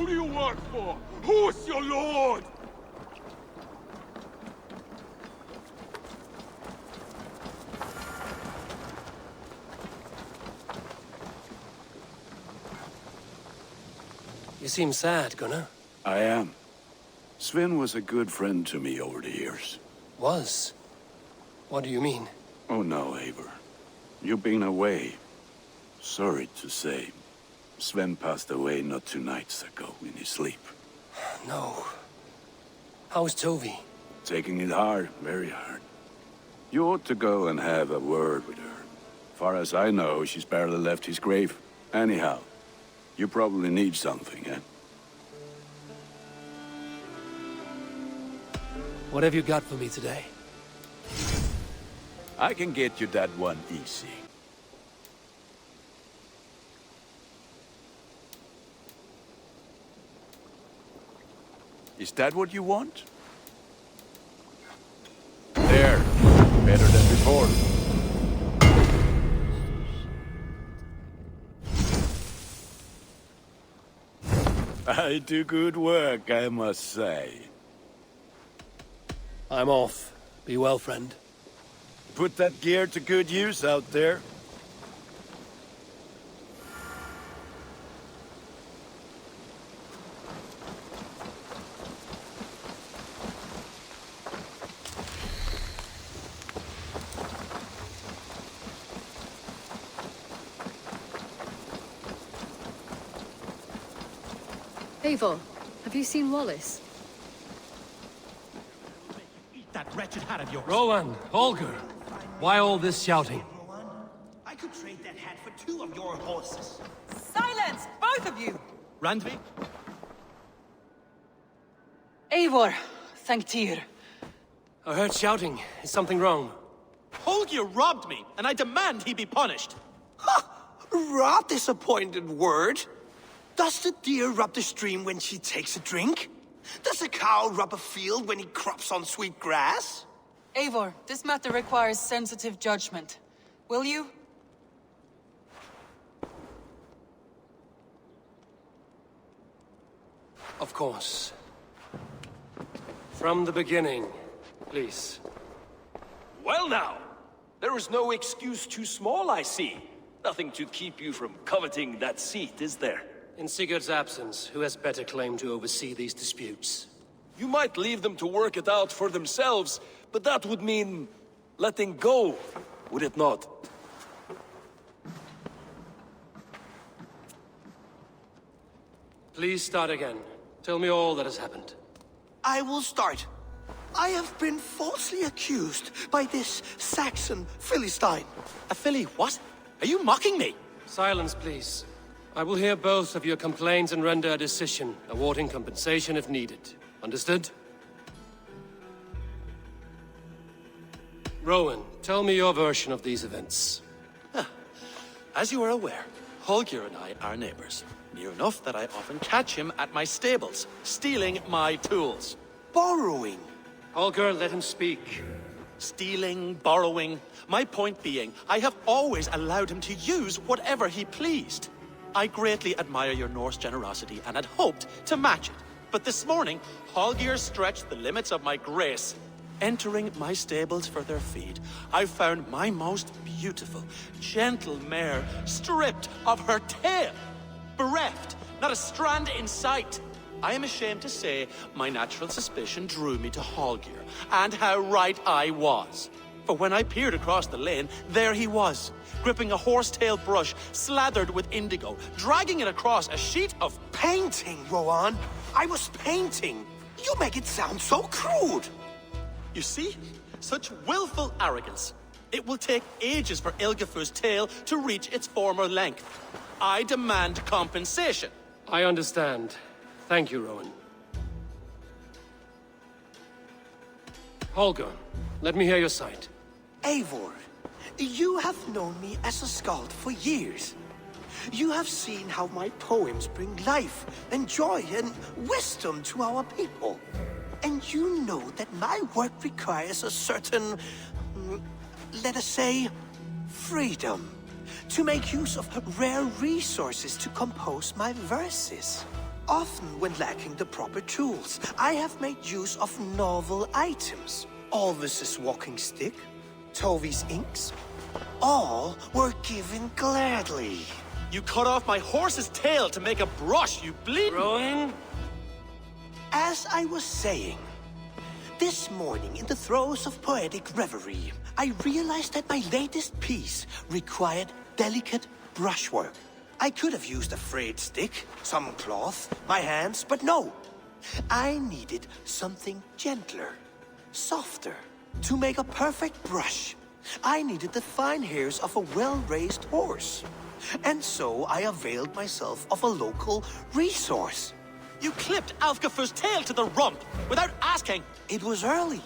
Who do you work for? Who's your lord? You seem sad, Gunnar. I am. Sven was a good friend to me over the years. Was? What do you mean? Oh no, Eivor. You've been away. Sorry to say, Sven passed away not 2 nights ago in his sleep. No. How's Tovi? Taking it hard, very hard. You ought to go and have a word with her. Far as I know, she's barely left his grave. Anyhow, you probably need something, eh? What have you got for me today? I can get you that one easy. Is that what you want? There. Better than before. I do good work, I must say. I'm off. Be well, friend. Put that gear to good use out there. Eivor, have you seen Wallace? Eat that wretched hat of yours. Rowan, Holger, why all this shouting? I could trade that hat for 2 of your horses. Silence, both of you! RANDVI? Eivor, thank Tyr. I heard shouting. Is something wrong? Holger robbed me, and I demand he be punished. Raw disappointed word. Does the deer rub the stream when she takes a drink? Does a cow rub a field when he crops on sweet grass? Eivor, this matter requires sensitive judgment. Will you? Of course. From the beginning, please. Well now, there is no excuse too small, I see. Nothing to keep you from coveting that seat, is there? In Sigurd's absence, who has better claim to oversee these disputes? You might leave them to work it out for themselves, but that would mean letting go, would it not? Please start again. Tell me all that has happened. I will start. I have been falsely accused by this Saxon Philistine. A filly what? Are you mocking me? Silence, please. I will hear both of your complaints and render a decision, awarding compensation if needed. Understood? Rowan, tell me your version of these events. As you are aware, Holger and I are neighbors. Near enough that I often catch him at my stables, stealing my tools. Borrowing. Holger, let him speak. Stealing, borrowing. My point being, I have always allowed him to use whatever he pleased. I greatly admire your Norse generosity and had hoped to match it. But this morning, Holger stretched the limits of my grace. Entering my stables for their feed, I found my most beautiful, gentle mare stripped of her tail. Bereft, not a strand in sight. I am ashamed to say my natural suspicion drew me to Holger, and how right I was. For when I peered across the lane, there he was, gripping a horsetail brush slathered with indigo, dragging it across a sheet of Painting, Rowan. I was painting. You make it sound so crude. You see? Such willful arrogance. It will take ages for Ilgefu's tail to reach its former length. I demand compensation. I understand. Thank you, Rowan. Holger, let me hear your side. Eivor, you have known me as a skald for years. You have seen how my poems bring life and joy and wisdom to our people. And you know that my work requires a certain, let us say, freedom to make use of rare resources to compose my verses. Often when lacking the proper tools, I have made use of novel items. Alvis's walking stick, Tovi's inks, all were given gladly. You cut off my horse's tail to make a brush, you bleed. Rowan? As I was saying, this morning in the throes of poetic reverie, I realized that my latest piece required delicate brushwork. I could have used a frayed stick, some cloth, my hands, but no. I needed something gentler, softer. To make a perfect brush, I needed the fine hairs of a well-raised horse. And so I availed myself of a local resource. You clipped Alfgafur's tail to the rump without asking. It was early.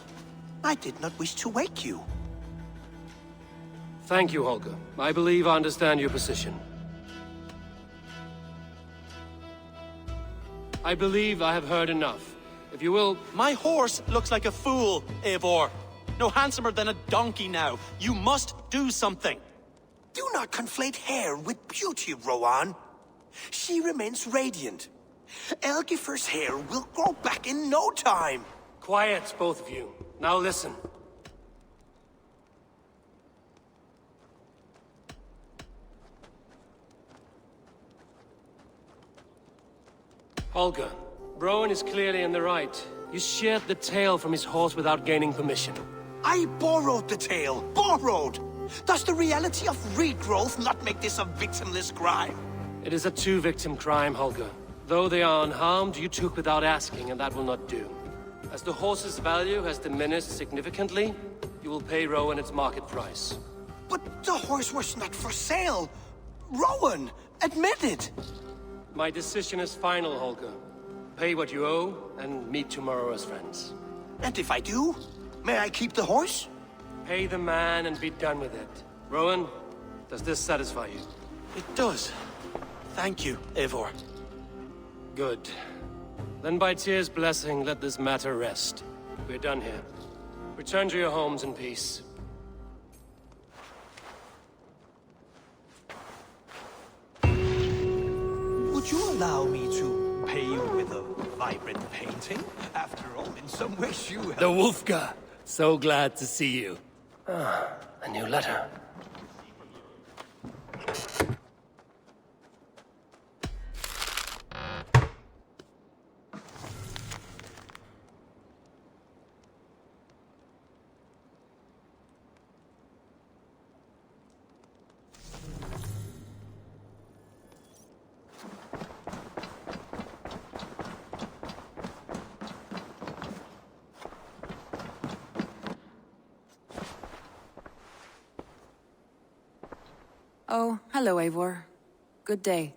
I did not wish to wake you. Thank you, Holger. I believe I understand your position. I believe I have heard enough. If you will... My horse looks like a fool, Eivor. No handsomer than a donkey now. You must do something. Do not conflate hair with beauty, Rowan. She remains radiant. Elgifer's hair will grow back in no time. Quiet, both of you. Now listen. Holger, Rowan is clearly in the right. You sheared the tail from his horse without gaining permission. I borrowed the tail. Borrowed! Does the reality of regrowth not make this a victimless crime? It is a two-victim crime, Holger. Though they are unharmed, you took without asking, and that will not do. As the horse's value has diminished significantly, you will pay Rowan its market price. But the horse was not for sale. Rowan, admit it. My decision is final, Holger. Pay what you owe, and meet tomorrow as friends. And if I do, may I keep the horse? Pay the man and be done with it. Rowan, does this satisfy you? It does. Thank you, Eivor. Good. Then by Tyr's blessing, let this matter rest. We're done here. Return to your homes in peace. Would you allow me to pay you with a vibrant painting? After all, in some ways you have... The Wolfgar! So glad to see you. Ah, a new letter. Oh, hello, Eivor. Good day.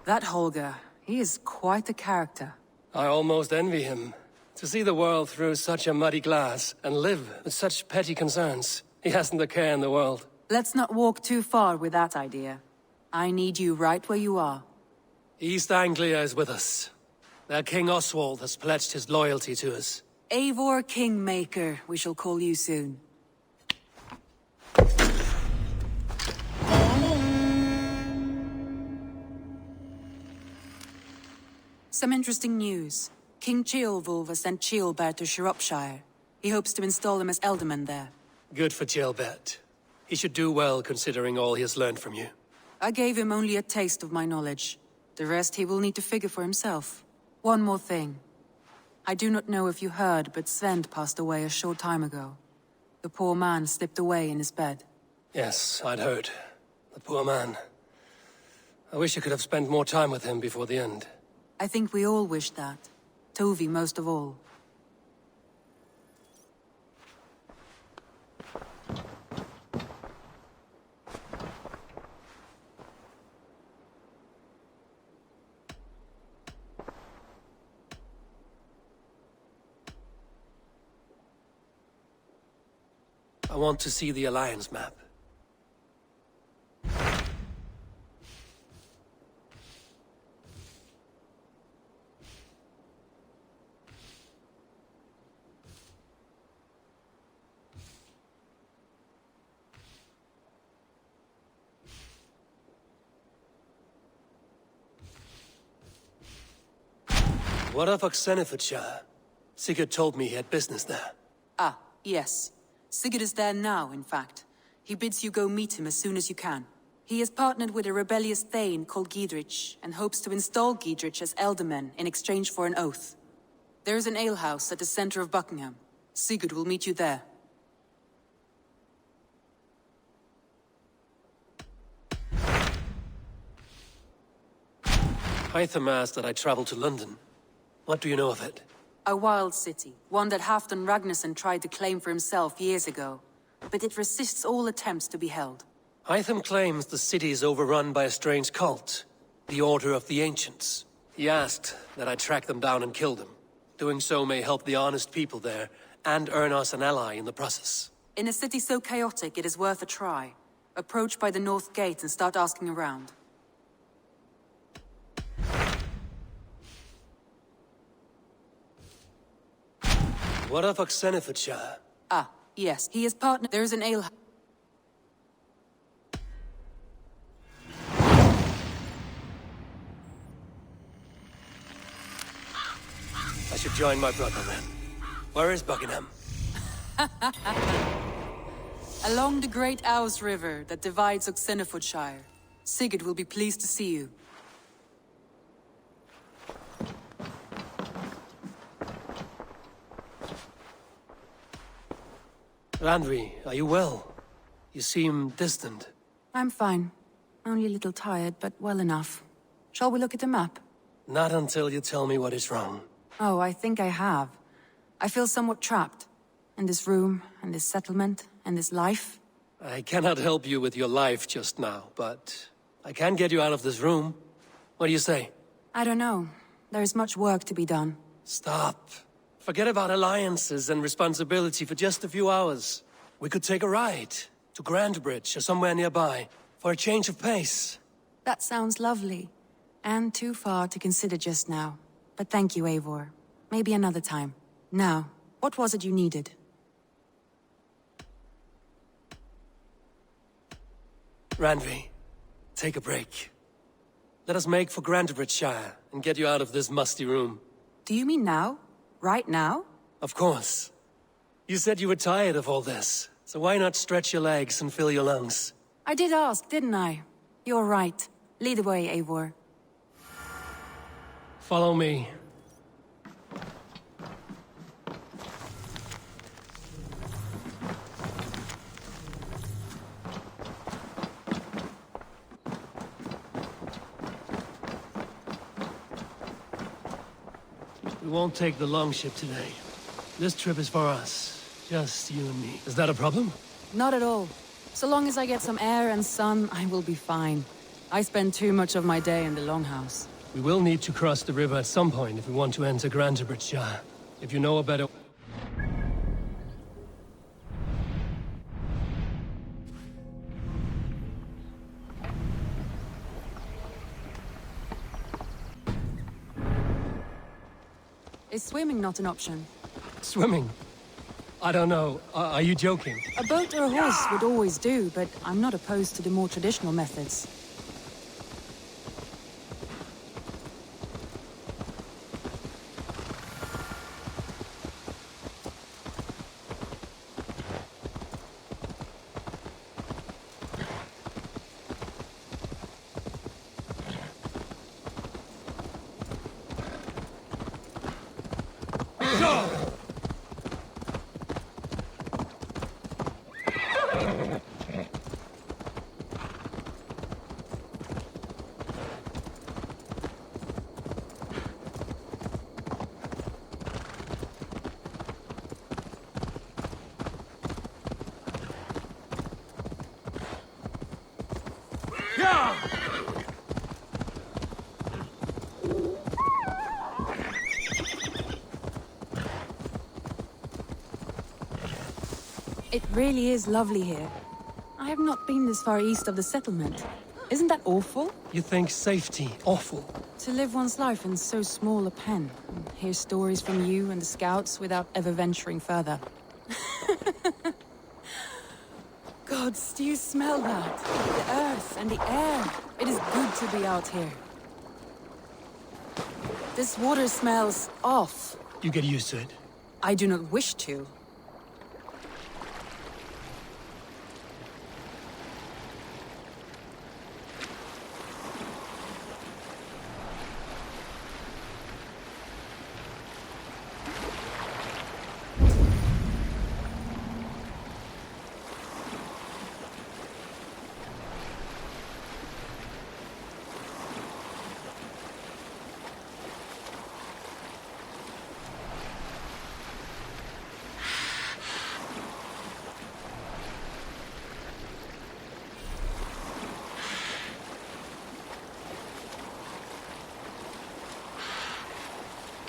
That Holger, he is quite a character. I almost envy him. To see the world through such a muddy glass, and live with such petty concerns. He hasn't a care in the world. Let's not walk too far with that idea. I need you right where you are. East Anglia is with us. Their King Oswald has pledged his loyalty to us. Eivor Kingmaker, we shall call you soon. Some interesting news. King Ceolwulf has sent Ceolbert to Shropshire. He hopes to install him as Elderman there. Good for Ceolbert. He should do well considering all he has learned from you. I gave him only a taste of my knowledge. The rest he will need to figure for himself. One more thing. I do not know if you heard, but Svend passed away a short time ago. The poor man slipped away in his bed. Yes, I'd heard. The poor man. I wish I could have spent more time with him before the end. I think we all wish that. Tovi most of all. I want to see the Alliance map. What of Oxenfordshire? Sigurd told me he had business there. Ah, yes. Sigurd is there now, in fact. He bids you go meet him as soon as you can. He has partnered with a rebellious thane called Giedrich, and hopes to install Giedrich as Elderman in exchange for an oath. There is an alehouse at the center of Buckingham. Sigurd will meet you there. Hytham asked that I travel to London. What do you know of it? A wild city, one that Halfdan Ragnarsson tried to claim for himself years ago. But it resists all attempts to be held. Hytham claims the city is overrun by a strange cult, the Order of the Ancients. He asked that I track them down and kill them. Doing so may help the honest people there, and earn us an ally in the process. In a city so chaotic, it is worth a try. Approach by the North Gate and start asking around. What of Oxenfordshire? Ah, yes. He is partnered. There is an ale. I should join my brother then. Where is Buckingham? Along the Great Ouse River that divides Oxenfordshire. Sigurd will be pleased to see you. RANDVI, are you well? You seem distant. I'm fine. Only a little tired, but well enough. Shall we look at the map? Not until you tell me what is wrong. Oh, I think I have. I feel somewhat trapped. In this room, and this settlement, and this life. I cannot help you with your life just now, but I can get you out of this room. What do you say? I don't know. There is much work to be done. Stop. Forget about alliances and responsibility for just a few hours. We could take a ride to Grandbridge or somewhere nearby for a change of pace. That sounds lovely. And too far to consider just now. But thank you, Eivor. Maybe another time. Now, what was it you needed? RANDVI, take a break. Let us make for Grandbridgeshire and get you out of this musty room. Do you mean now? Right now? Of course. You said you were tired of all this, so why not stretch your legs and fill your lungs? I did ask, didn't I? You're right. Lead the way, Eivor. Follow me. We won't take the longship today. This trip is for us. Just you and me. Is that a problem? Not at all. So long as I get some air and sun, I will be fine. I spend too much of my day in the longhouse. We will need to cross the river at some point if we want to enter Grandbridgeshire. If you know a better... Is swimming not an option? Swimming? I don't know. Are you joking? A boat or a horse would always do, but I'm not opposed to the more traditional methods. It really is lovely here. I have not been this far east of the settlement. Isn't that awful? You think safety awful? To live one's life in so small a pen, and hear stories from you and the scouts without ever venturing further. Gods, do you smell that? The earth and the air. It is good to be out here. This water smells off. You get used to it. I do not wish to.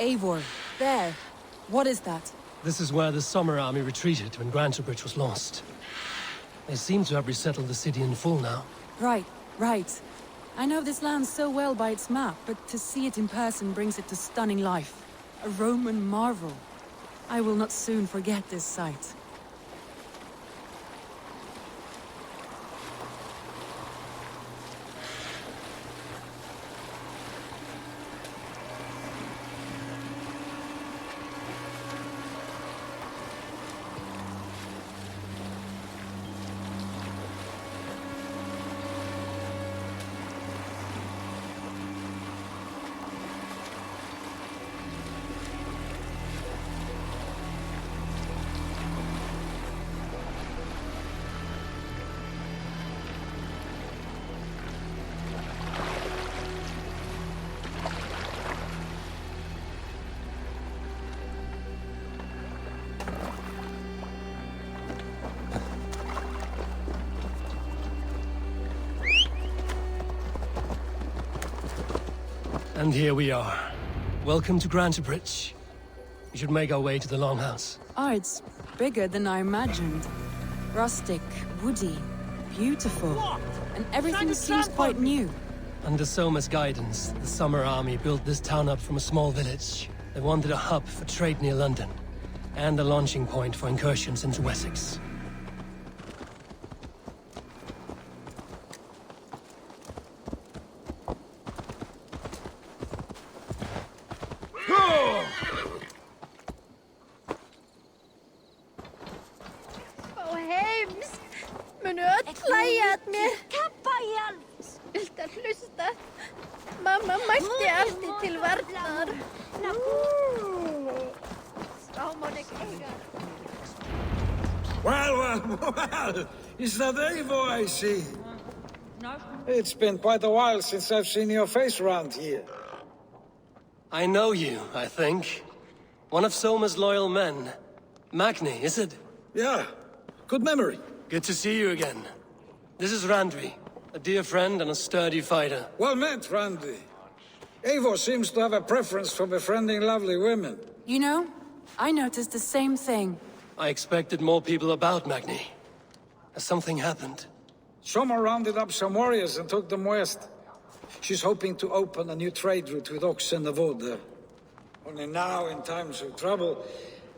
Eivor, there. What is that? This is where the Summer Army retreated when Grantebridge was lost. They seem to have resettled the city in full now. Right, right. I know this land so well by its map, but to see it in person brings it to stunning life. A Roman marvel. I will not soon forget this sight. And here we are. Welcome to Grantebridge. We should make our way to the Longhouse. Oh, it's bigger than I imagined. Rustic, woody, beautiful. And everything seems quite new. Under Soma's guidance, the Summer Army built this town up from a small village. They wanted a hub for trade near London, and a launching point for incursions into Wessex. Mamma mætti alltid til varnar. Well, is that Eivor I see? It's been quite a while since I've seen your face around here. I know you, I think. One of Soma's loyal men. Magni, is it? Yeah, good memory. Good to see you again. This is RANDVI, a dear friend and a sturdy fighter. Well met, RANDVI. Eivor seems to have a preference for befriending lovely women. You know, I noticed the same thing. I expected more people about Magni. Has something happened? Soma rounded up some warriors and took them west. She's hoping to open a new trade route with oxen and wood there. Only now, in times of trouble,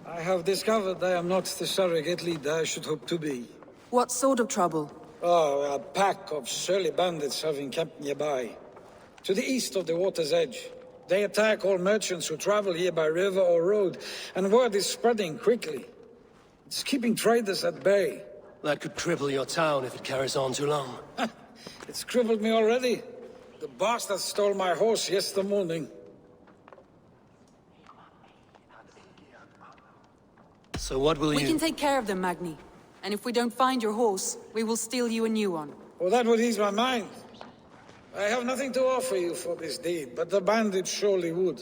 I have discovered I am not the surrogate leader I should hope to be. What sort of trouble? Oh, a pack of surly bandits have encamped nearby. To the east of the water's edge. They attack all merchants who travel here by river or road, and word is spreading quickly. It's keeping traders at bay. That could cripple your town if it carries on too long. It's crippled me already. The bastard stole my horse yesterday morning. So what will you... We can take care of them, Magni. And if we don't find your horse, we will steal you a new one. Well, that would ease my mind. I have nothing to offer you for this deed, but the bandits surely would.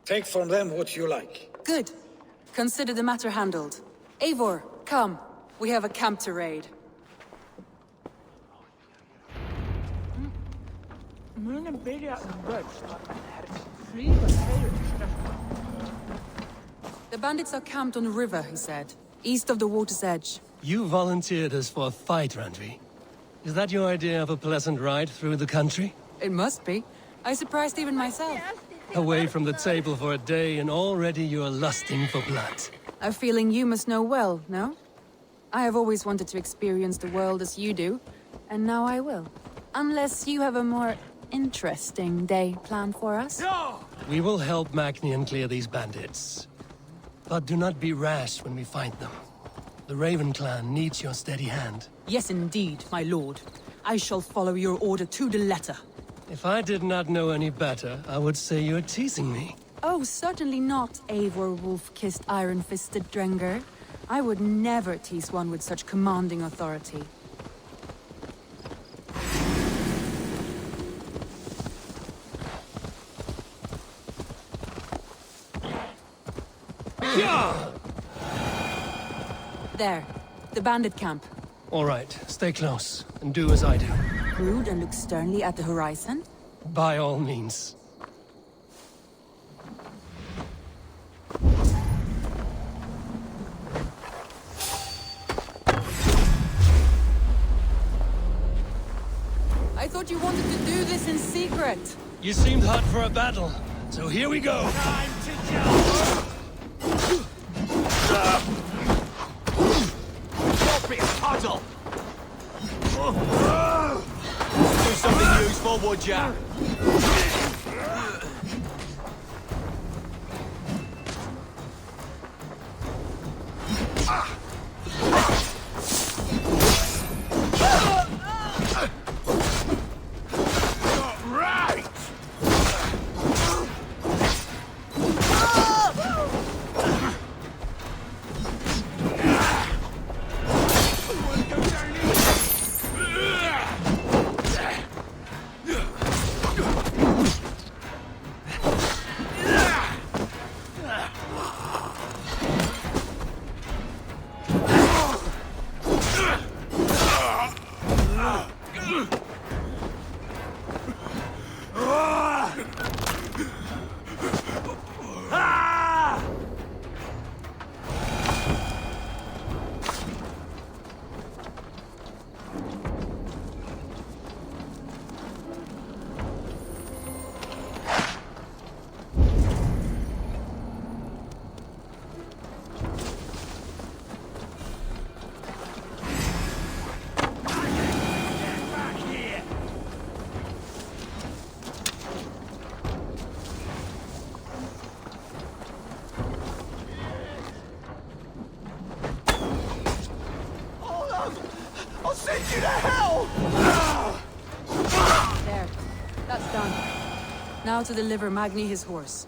Take from them what you like. Good. Consider the matter handled. Eivor, come. We have a camp to raid. The bandits are camped on the river, he said. East of the water's edge. You volunteered us for a fight, RANDVI. Is that your idea of a pleasant ride through the country? It must be. I surprised even myself. Away from the table for a day and already you are lusting for blood. A feeling you must know well, no? I have always wanted to experience the world as you do, and now I will. Unless you have a more interesting day planned for us? We will help Magnian clear these bandits. But do not be rash when we find them. The Raven clan needs your steady hand. Yes, indeed, my lord. I shall follow your order to the letter. If I did not know any better, I would say you're teasing me. Oh, certainly not, Eivor wolf-kissed iron-fisted Drenger. I would never tease one with such commanding authority. There, the bandit camp. All right, stay close, and do as I do. Brood and look sternly at the horizon? By all means. I thought you wanted to do this in secret. You seemed hot for a battle, so here we go. Time to jump! Drop it, puddle! Do something useful, would ya? I'll send you to hell! There. That's done. Now to deliver Magni his horse.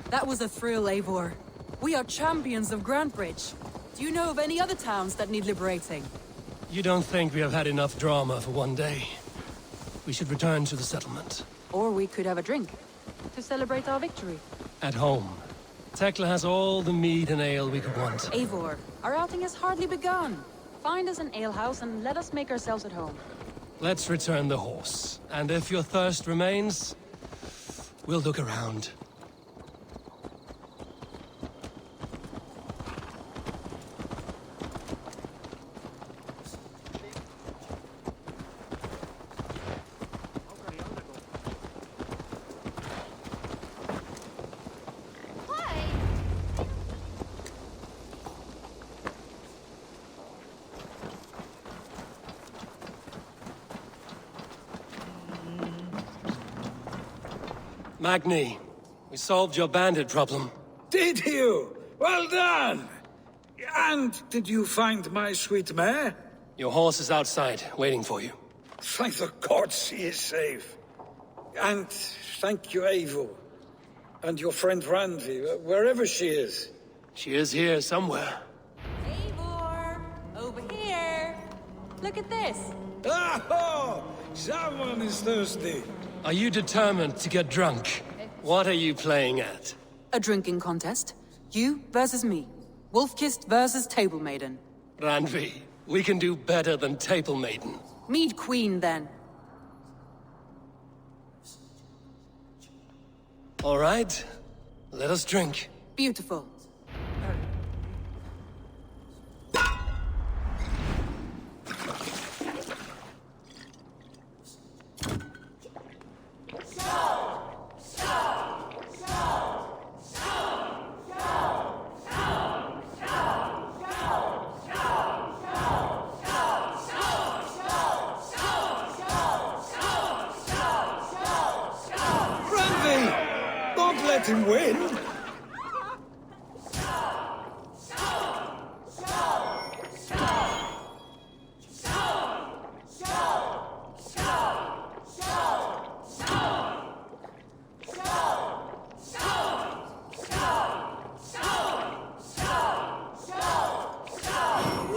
That was a thrill, Eivor. We are champions of Grantbridge. Do you know of any other towns that need liberating? You don't think we have had enough drama for one day? We should return to the settlement. Or we could have a drink, to celebrate our victory. At home. Tekla has all the mead and ale we could want. Eivor, our outing has hardly begun. Find us an alehouse and let us make ourselves at home. Let's return the horse. And if your thirst remains, we'll look around. Magni, we solved your bandit problem. Did you? Well done! And did you find my sweet mare? Your horse is outside, waiting for you. Thank the gods he is safe. And thank you, Eivor. And your friend RANDVI, wherever she is. She is here somewhere. Eivor! Over here! Look at this! Oh! Someone is thirsty. Are you determined to get drunk? What are you playing at? A drinking contest. You versus me. Wolf-kissed versus Table Maiden. RANDVI, we can do better than Table Maiden. Mead Queen, then. All right. Let us drink. Beautiful. RANDVI! Don't let him win!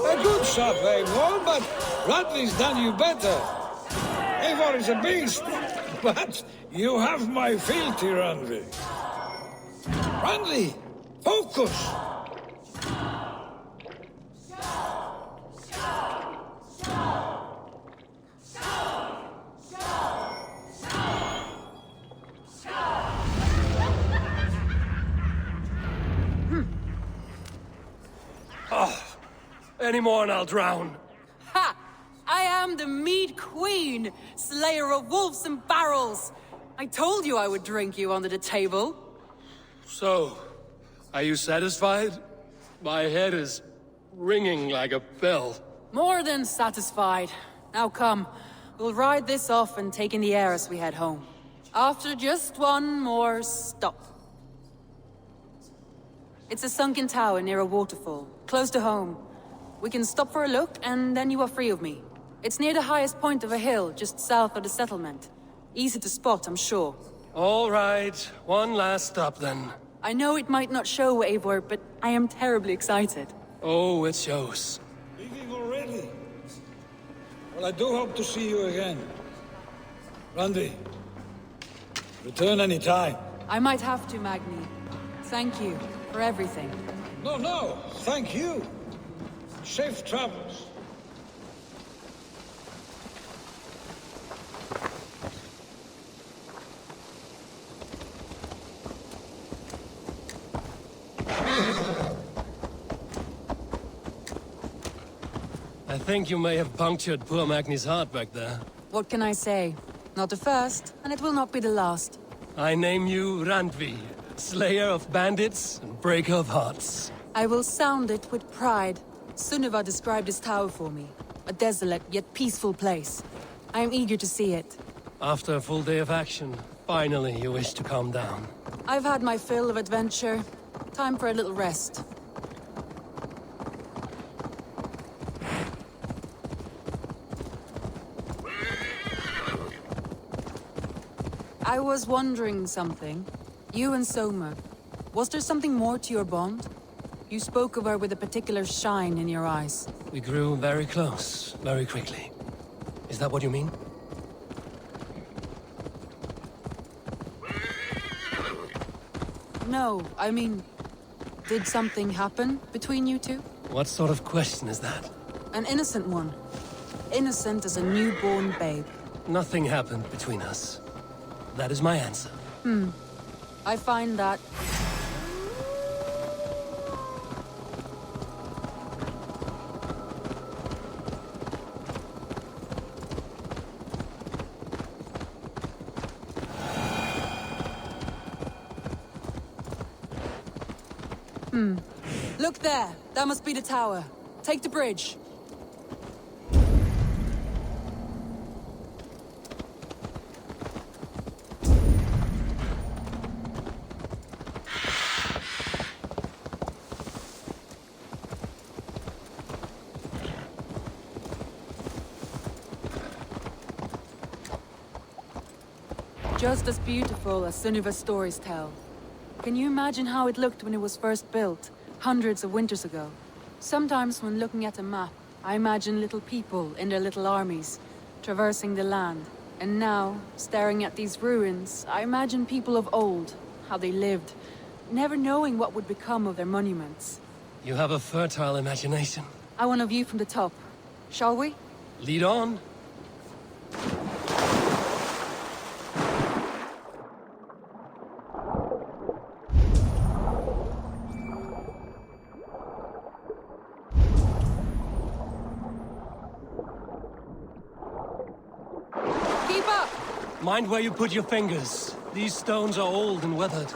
A good shot, Eivor, but RANDVI's done you better. Eivor is a beast, but you have my fealty, RANDVI. RANDVI, focus! Any more and I'll drown. Ha! I am the mead queen, slayer of wolves and barrels. I told you I would drink you under the table. So, are you satisfied? My head is ringing like a bell. More than satisfied. Now come, we'll ride this off and take in the air as we head home. After just one more stop. It's a sunken tower near a waterfall, close to home. We can stop for a look, and then you are free of me. It's near the highest point of a hill, just south of the settlement. Easy to spot, I'm sure. All right, one last stop then. I know it might not show, Eivor, but I am terribly excited. Oh, it shows. Leaving already? Well, I do hope to see you again. RANDVI, return any time. I might have to, Magni. Thank you for everything. No, thank you. Safe travels. I think you may have punctured poor Magni's heart back there. What can I say? Not the first, and it will not be the last. I name you RANDVI, slayer of bandits and breaker of hearts. I will sound it with pride. Sunniva described this tower for me. A desolate yet peaceful place. I am eager to see it. After a full day of action, finally you wish to calm down. I've had my fill of adventure. Time for a little rest. I was wondering something. You and Soma. Was there something more to your bond? You spoke of her with a particular shine in your eyes. We grew very close, very quickly. Is that what you mean? No, I mean... Did something happen between you two? What sort of question is that? An innocent one. Innocent as a newborn babe. Nothing happened between us. That is my answer. I find that... Look there! That must be the tower. Take the bridge. Just as beautiful as Sunniva's stories tell. Can you imagine how it looked when it was first built, hundreds of winters ago? Sometimes when looking at a map, I imagine little people in their little armies, traversing the land. And now, staring at these ruins, I imagine people of old, how they lived, never knowing what would become of their monuments. You have a fertile imagination. I want a view from the top. Shall we? Lead on. Mind where you put your fingers. These stones are old and weathered.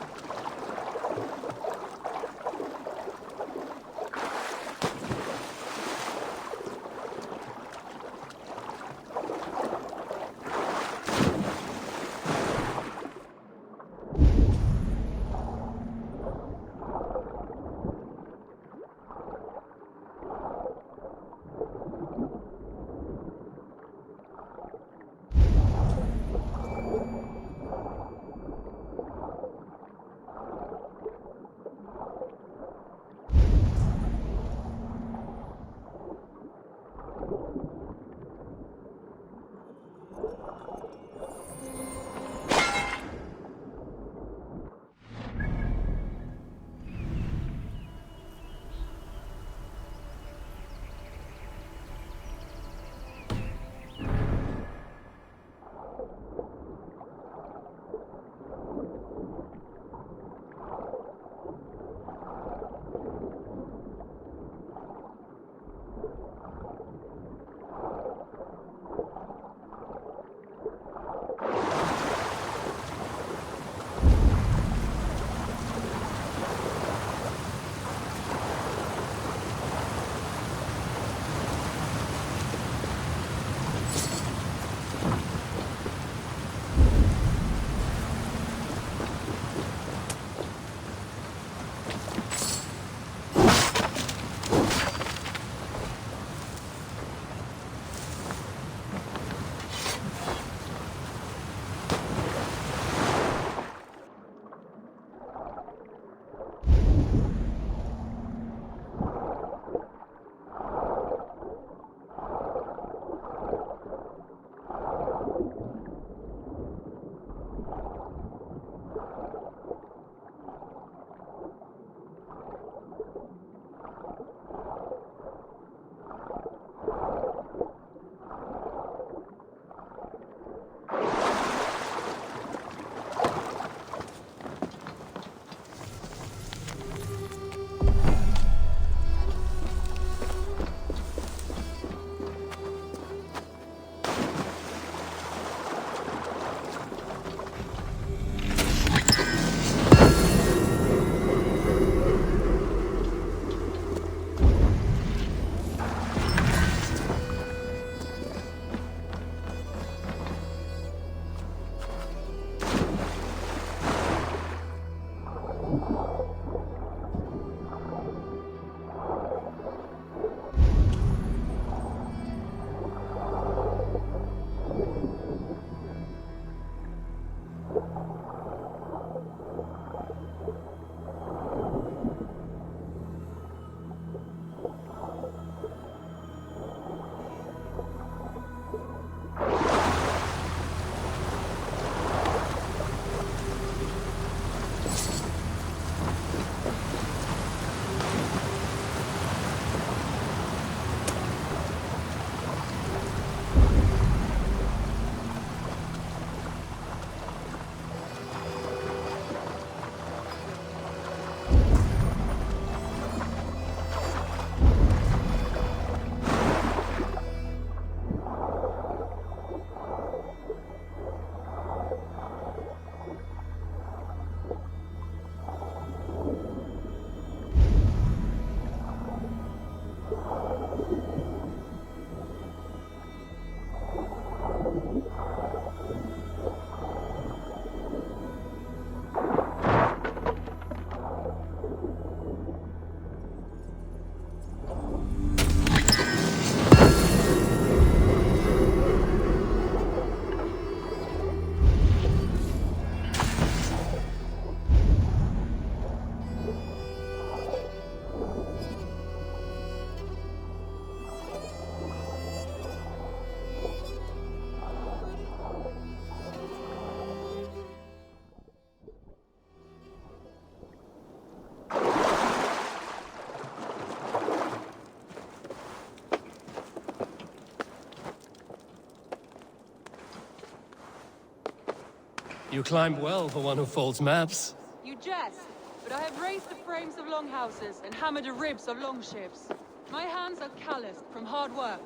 You climb well for one who folds maps. You jest, but I have raised the frames of longhouses and hammered the ribs of longships. My hands are calloused from hard work.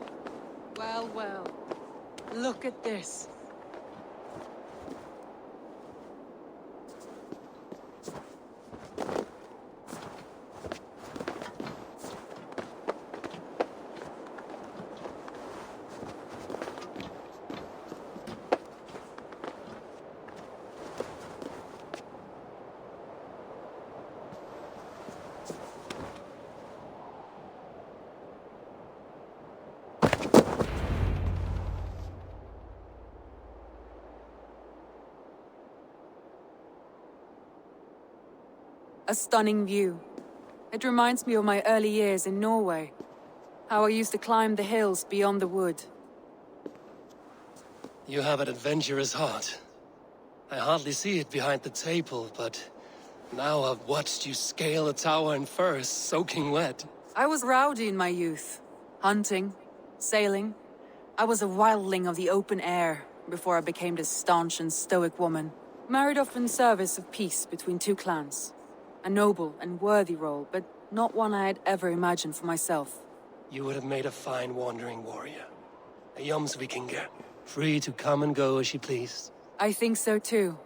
Well, well. Look at this. A stunning view. It reminds me of my early years in Norway. How I used to climb the hills beyond the wood. You have an adventurous heart. I hardly see it behind the table, but now I've watched you scale a tower in furs, soaking wet. I was rowdy in my youth. Hunting, sailing. I was a wildling of the open air before I became this staunch and stoic woman. Married off in service of peace between two clans. A noble and worthy role, but not one I had ever imagined for myself. You would have made a fine wandering warrior. A Jomsvikinger, free to come and go as she pleased. I think so too.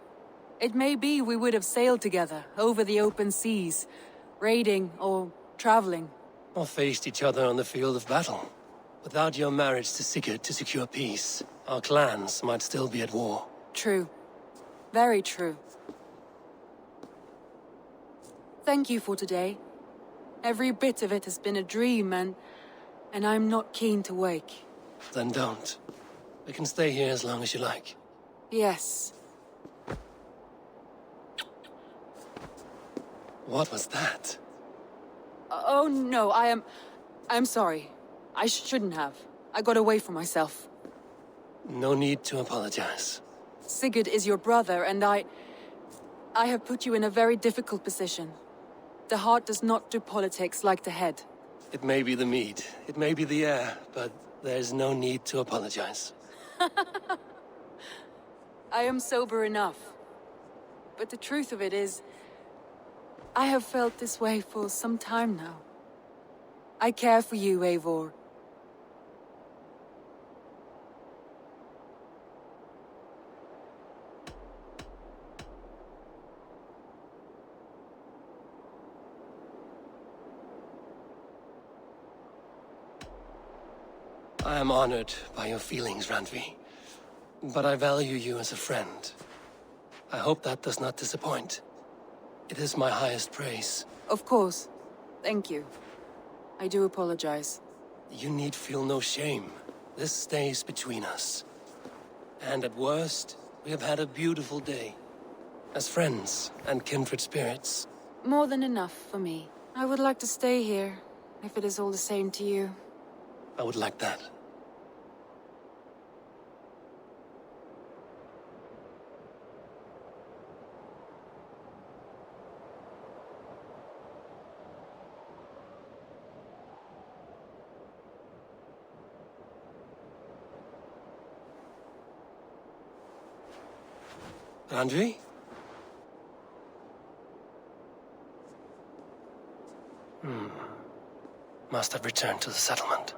It may be we would have sailed together, over the open seas, raiding or traveling. Or faced each other on the field of battle. Without your marriage to Sigurd to secure peace, our clans might still be at war. True. Very true. Thank you for today. Every bit of it has been a dream, and I'm not keen to wake. Then don't. We can stay here as long as you like. Yes. What was that? Oh no, I'm sorry. I shouldn't have. I got away from myself. No need to apologize. Sigurd is your brother, and I have put you in a very difficult position. The heart does not do politics like the head. It may be the meat, it may be the air, but there's no need to apologize. I am sober enough. But the truth of it is, I have felt this way for some time now. I care for you, Eivor. I am honored by your feelings, RANDVI. But I value you as a friend. I hope that does not disappoint. It is my highest praise. Of course. Thank you. I do apologize. You need feel no shame. This stays between us. And at worst, we have had a beautiful day. As friends and kindred spirits. More than enough for me. I would like to stay here, if it is all the same to you. I would like that. RANDVI? Must have returned to the settlement.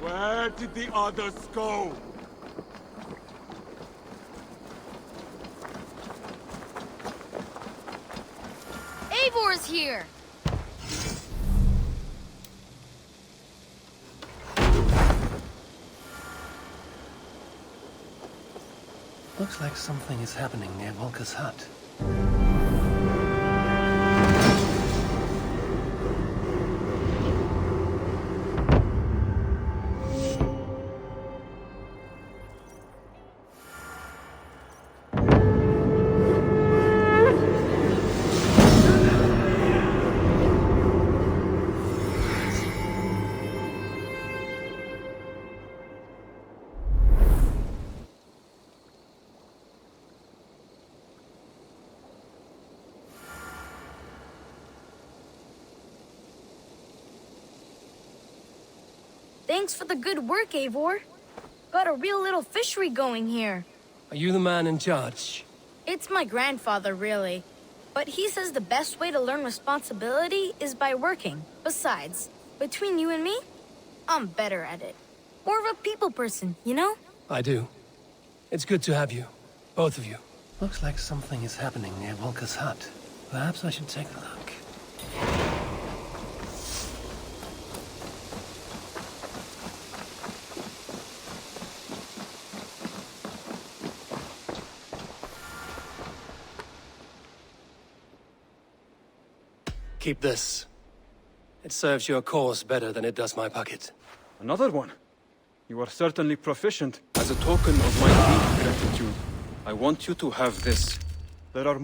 Where did the others go? Eivor is here! Looks like something is happening near Volker's hut. Thanks for the good work, Eivor. Got a real little fishery going here. Are you the man in charge? It's my grandfather, really. But he says the best way to learn responsibility is by working. Besides, between you and me, I'm better at it. More of a people person, you know? I do. It's good to have you. Both of you. Looks like something is happening near Volker's hut. Perhaps I should take a look. Keep this. It serves your cause better than it does my pocket. Another one? You are certainly proficient. As a token of my deep gratitude, I want you to have this. There are...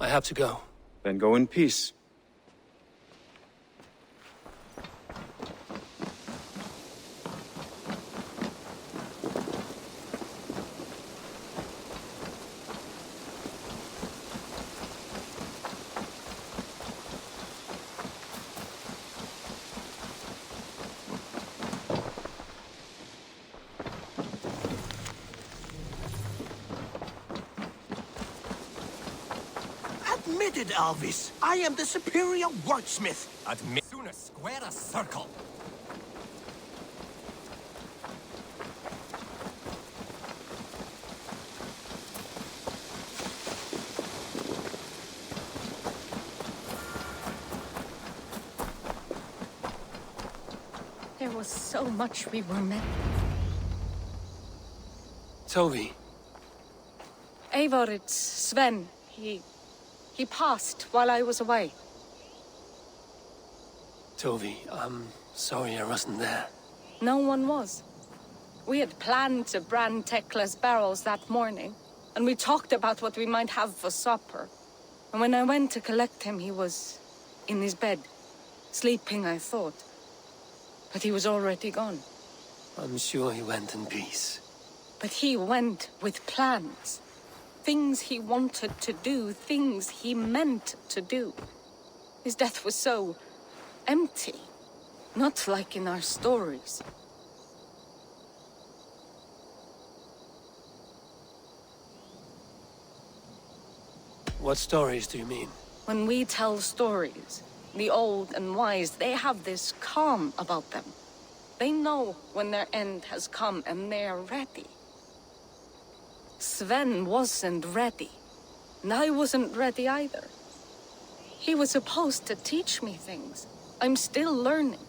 I have to go. Then go in peace. Admitted, Alvis. I am the superior wordsmith. Admit sooner square a circle. There was so much we were meant. Tovi. Eivor, it's Sven. He passed while I was away. Tovi, I'm sorry I wasn't there. No one was. We had planned to brand Tekla's barrels that morning, and we talked about what we might have for supper. And when I went to collect him, he was in his bed, sleeping, I thought. But he was already gone. I'm sure he went in peace. But he went with plans. Things he wanted to do, things he meant to do. His death was so empty, not like in our stories. What stories do you mean? When we tell stories, the old and wise, they have this calm about them. They know when their end has come and they are ready. Sven wasn't ready, and I wasn't ready either. He was supposed to teach me things. I'm still learning.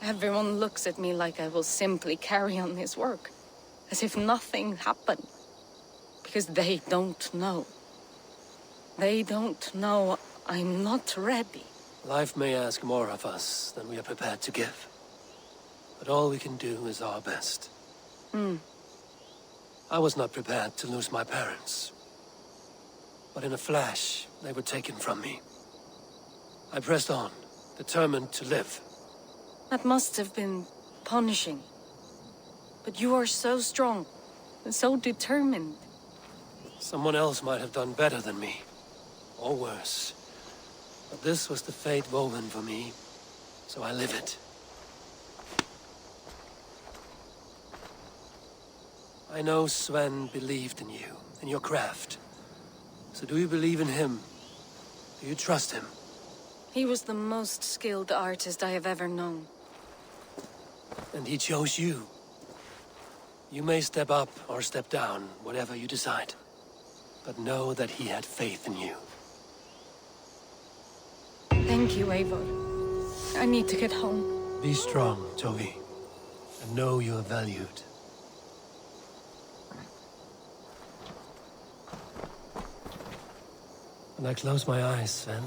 Everyone looks at me like I will simply carry on his work, as if nothing happened. Because they don't know. They don't know I'm not ready. Life may ask more of us than we are prepared to give. But all we can do is our best. I was not prepared to lose my parents. but in a flash, they were taken from me. I pressed on, determined to live. That must have been punishing. But you are so strong, and so determined. Someone else might have done better than me, or worse. But this was the fate woven for me, so I live it. I know Sven believed in you, in your craft. So do you believe in him? Do you trust him? He was the most skilled artist I have ever known. And he chose you. You may step up or step down, whatever you decide. But know that he had faith in you. Thank you, Eivor. I need to get home. Be strong, Toby. And know you are valued. When I close my eyes, Sven,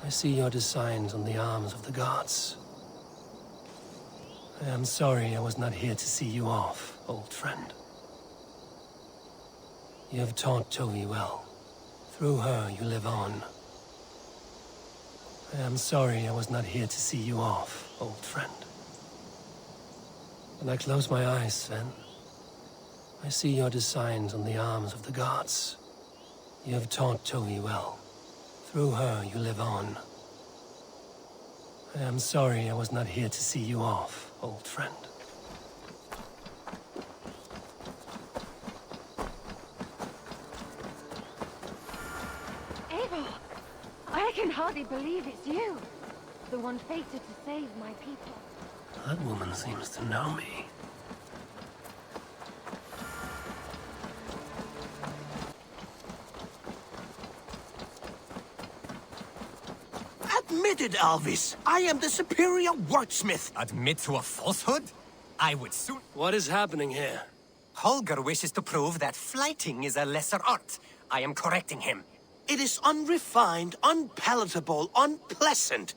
I see your designs on the arms of the gods. I am sorry I was not here to see you off, old friend. You have taught Toby well. Through her, you live on. I am sorry I was not here to see you off, old friend. When I close my eyes, Sven, I see your designs on the arms of the gods. You have taught Toby well. Through her, you live on. I am sorry I was not here to see you off, old friend. Eivor! I can hardly believe it's you. The one fated to save my people. That woman seems to know me. Admit it, Alvis. I am the superior wordsmith. Admit to a falsehood? I would soon... What is happening here? Holger wishes to prove that flighting is a lesser art. I am correcting him. It is unrefined, unpalatable, unpleasant.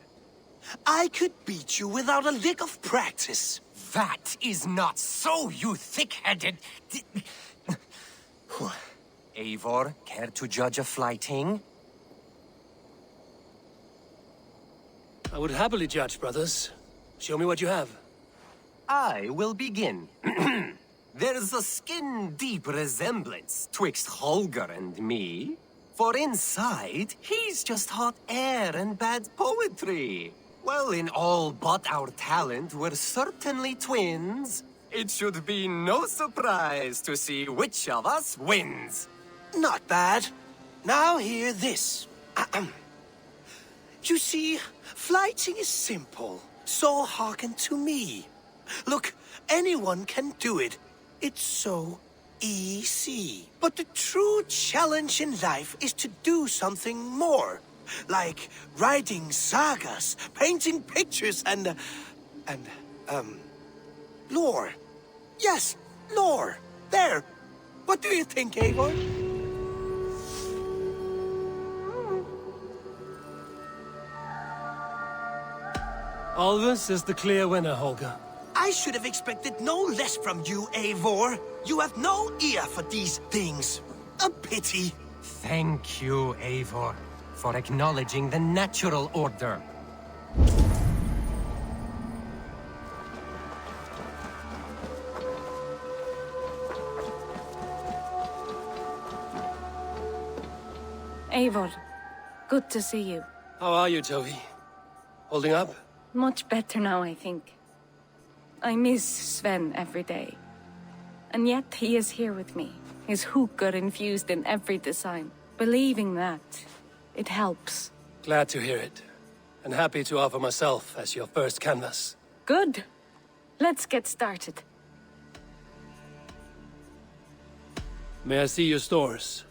I could beat you without a lick of practice. That is not so, you thick-headed... Eivor, care to judge a flighting? I would happily judge, brothers. Show me what you have. I will begin. There's a skin-deep resemblance twixt Holger and me. For inside, he's just hot air and bad poetry. Well, in all but our talent, we're certainly twins. It should be no surprise to see which of us wins. Not bad. Now hear this. You see, flighting is simple, so hearken to me. Look, anyone can do it. It's so easy. But the true challenge in life is to do something more. Like writing sagas, painting pictures, and lore. Yes, lore. There. What do you think, Eivor? Alvis is the clear winner, Holger. I should have expected no less from you, Eivor. You have no ear for these things. A pity. Thank you, Eivor, for acknowledging the natural order. Eivor, good to see you. How are you, Toby? Holding up? Much better now, I think. I miss Sven every day. And yet he is here with me. His hooker infused in every design. Believing that, it helps. Glad to hear it. And happy to offer myself as your first canvas. Good. Let's get started. May I see your stores?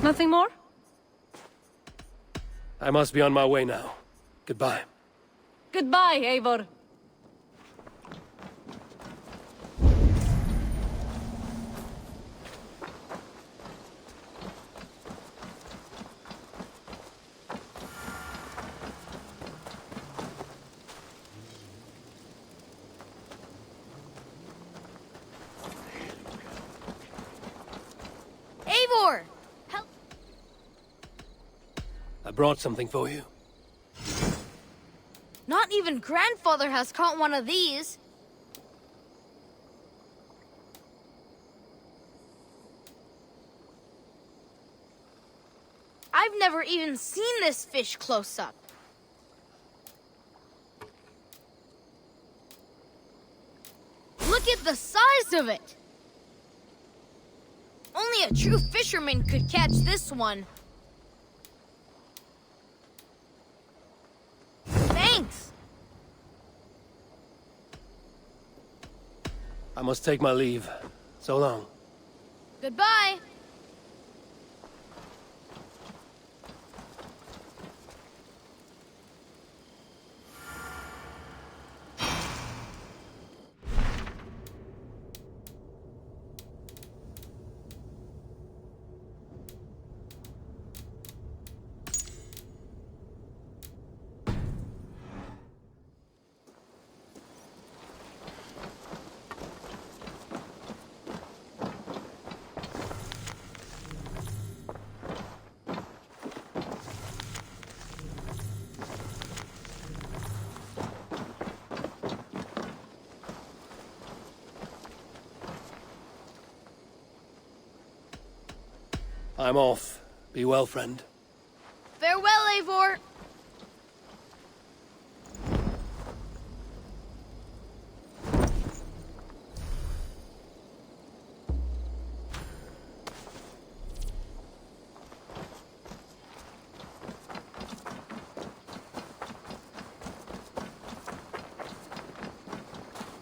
Nothing more? I must be on my way now. Goodbye. Goodbye, Eivor. Eivor! Help! I brought something for you. Not even grandfather has caught one of these. I've never even seen this fish close up. Look at the size of it! Only a true fisherman could catch this one. Thanks! I must take my leave. So long. Goodbye! I'm off. Be well, friend. Farewell, Eivor!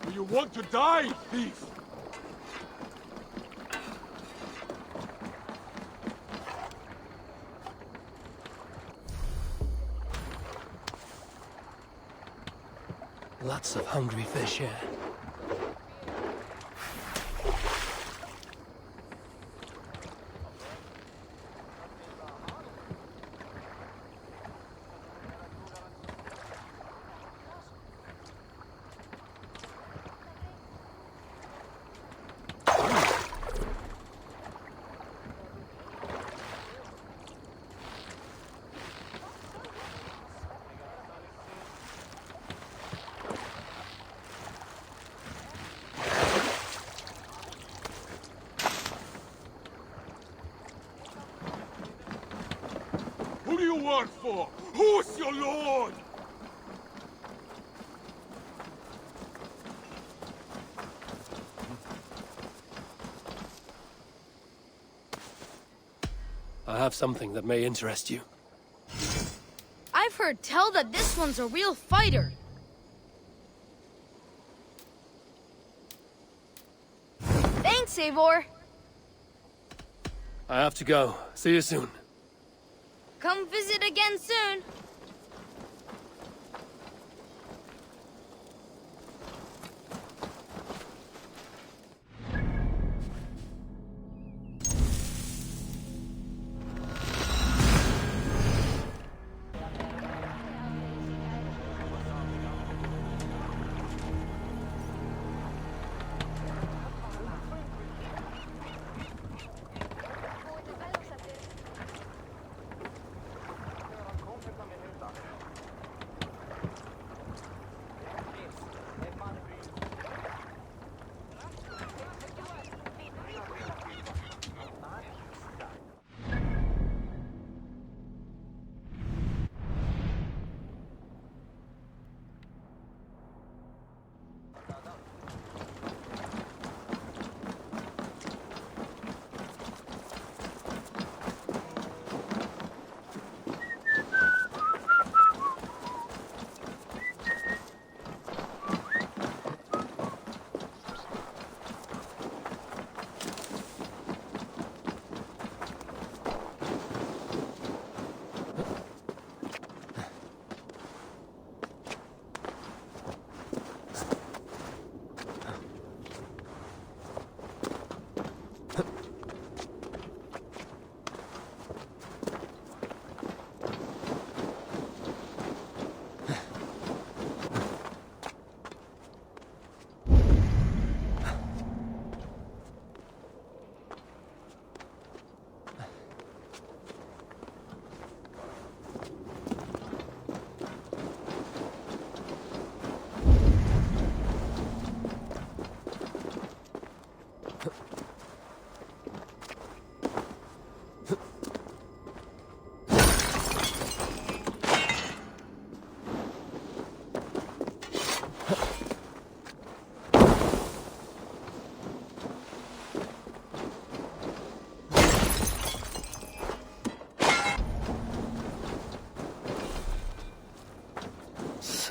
Do you want to die, thief? Lots of hungry fish here. Who do you work for? Who's your lord? I have something that may interest you. I've heard tell that this one's a real fighter. Thanks, Eivor. I have to go. See you soon. Come visit again soon.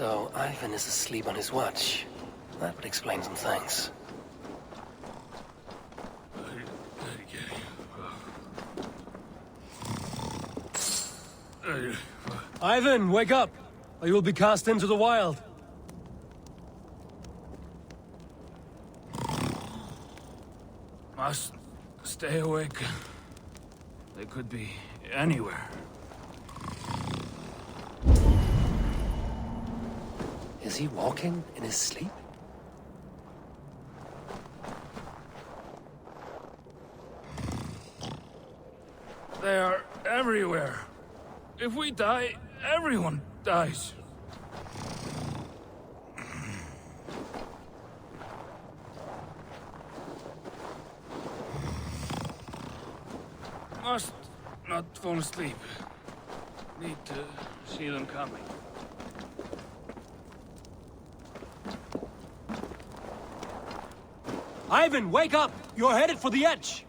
So, Ivan is asleep on his watch. That would explain some things. Ivan, wake up! Or you will be cast into the wild. Must stay awake. They could be anywhere. Is he walking in his sleep? They are everywhere. If we die, everyone dies. Must not fall asleep. Need to see them coming. Ivan, wake up! You're headed for the edge!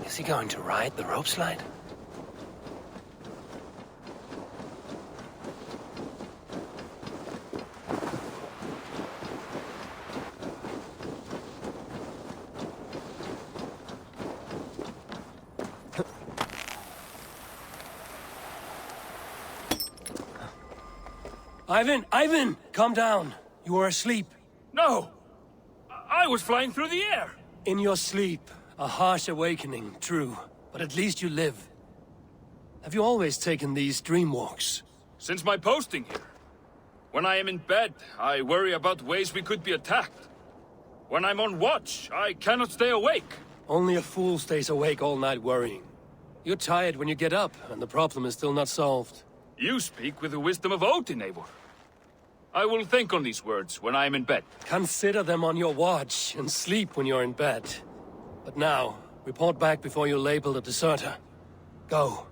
Is he going to ride the rope slide? Ivan! Calm down. You are asleep. No! I was flying through the air! In your sleep. A harsh awakening, true. But at least you live. Have you always taken these dream walks? Since my posting here. When I am in bed, I worry about ways we could be attacked. When I'm on watch, I cannot stay awake. Only a fool stays awake all night worrying. You're tired when you get up, and the problem is still not solved. You speak with the wisdom of Odin, Eivor. I will think on these words when I am in bed. Consider them on your watch, and sleep when you're in bed. But now, report back before you're labeled a deserter. Go.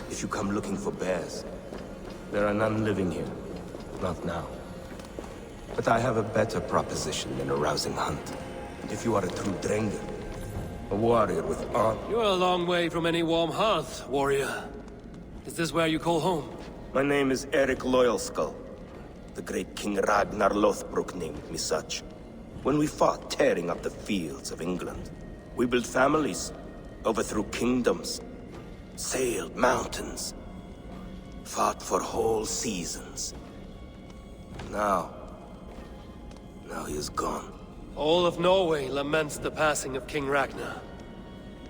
If you come looking for bears, there are none living here. Not now. But I have a better proposition than a rousing hunt. If you are a true Drengr, a warrior with honor... You're a long way from any warm hearth, warrior. Is this where you call home? My name is Eric Loyalskull. The great King Ragnar Lothbrok named me such. When we fought tearing up the fields of England, we built families, overthrew kingdoms, sailed mountains, fought for whole seasons. Now he is gone. All of Norway laments the passing of King Ragnar.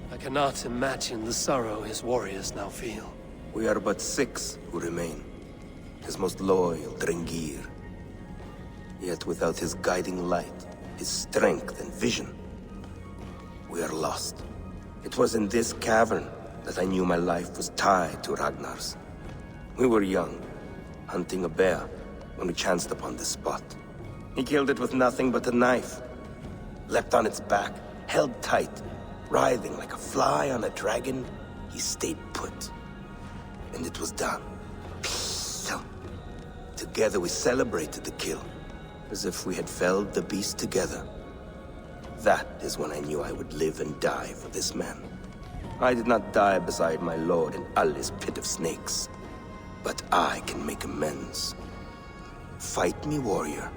I cannot imagine the sorrow his warriors now feel. We are but 6 who remain. his most loyal Drengir. Yet without his guiding light, his strength and vision, we are lost. It was in this cavern that I knew my life was tied to Ragnar's. We were young, hunting a bear, when we chanced upon this spot. He killed it with nothing but a knife. Leapt on its back, held tight, writhing like a fly on a dragon. He stayed put. And it was done. Together we celebrated the kill, as if we had felled the beast together. That is when I knew I would live and die for this man. I did not die beside my lord in Ali's pit of snakes. But I can make amends. Fight me, warrior.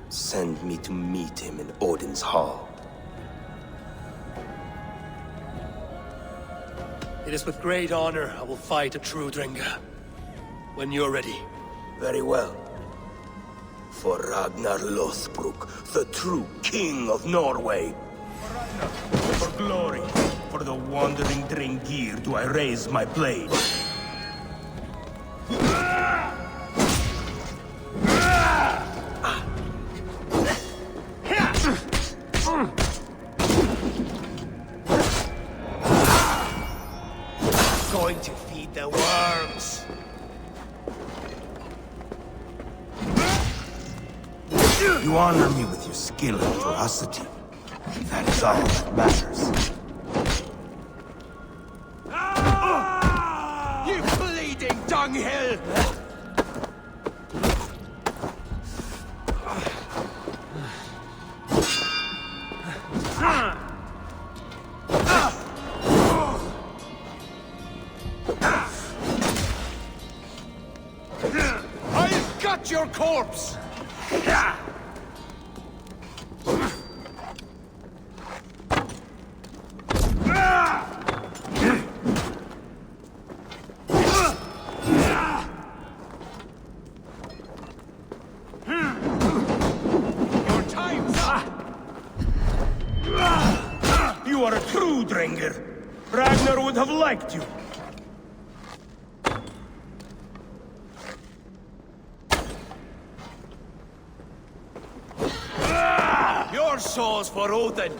Send me to meet him in Odin's hall. It is with great honor I will fight a true Drenga. When you're ready. Very well. For Ragnar Lothbrok, the true king of Norway. For glory, for the wandering Drengir, do I raise my blade. Going to feed the worms. You honor me with your skill and ferocity. That is all that matters. You bleeding dunghill! I've got your corpse! You are a true Drengir. Ragnar would have liked you. Your soul's for Odin.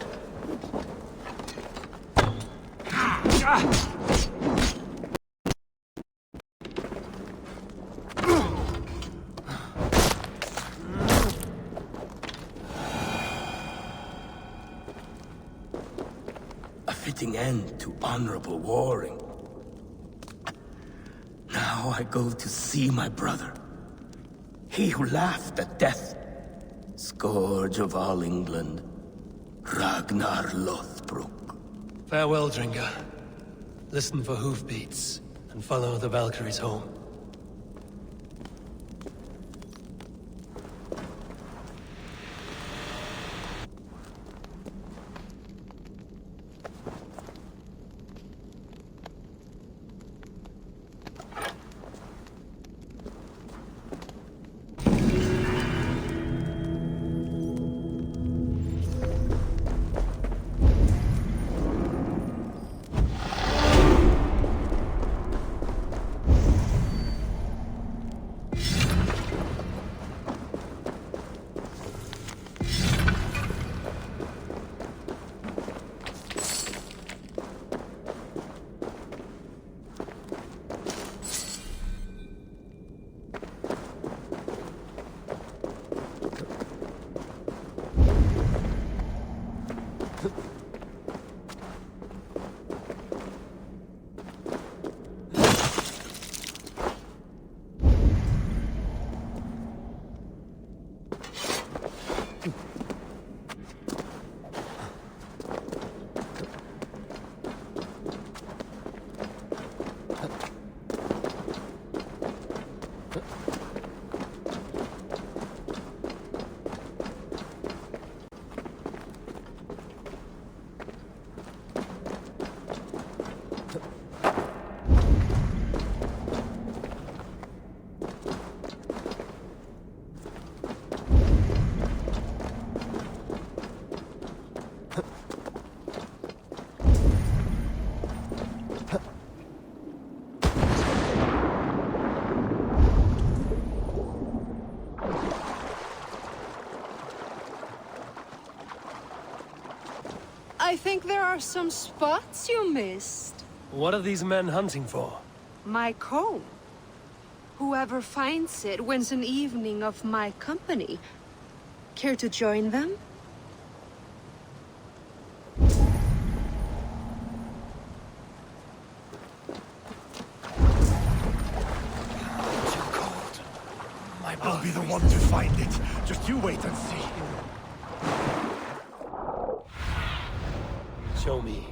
A fitting end to honorable warring. Now I go to see my brother. He who laughed at death. Scourge of all England, Ragnar Lothbrok. Farewell, Drenga. Listen for hoofbeats, and follow the Valkyries home. think there are some spots you missed. What are these men hunting for? My comb. Whoever finds it wins an evening of my company. Care to join them? I'll be the one to find it. Just you wait and see. Show me.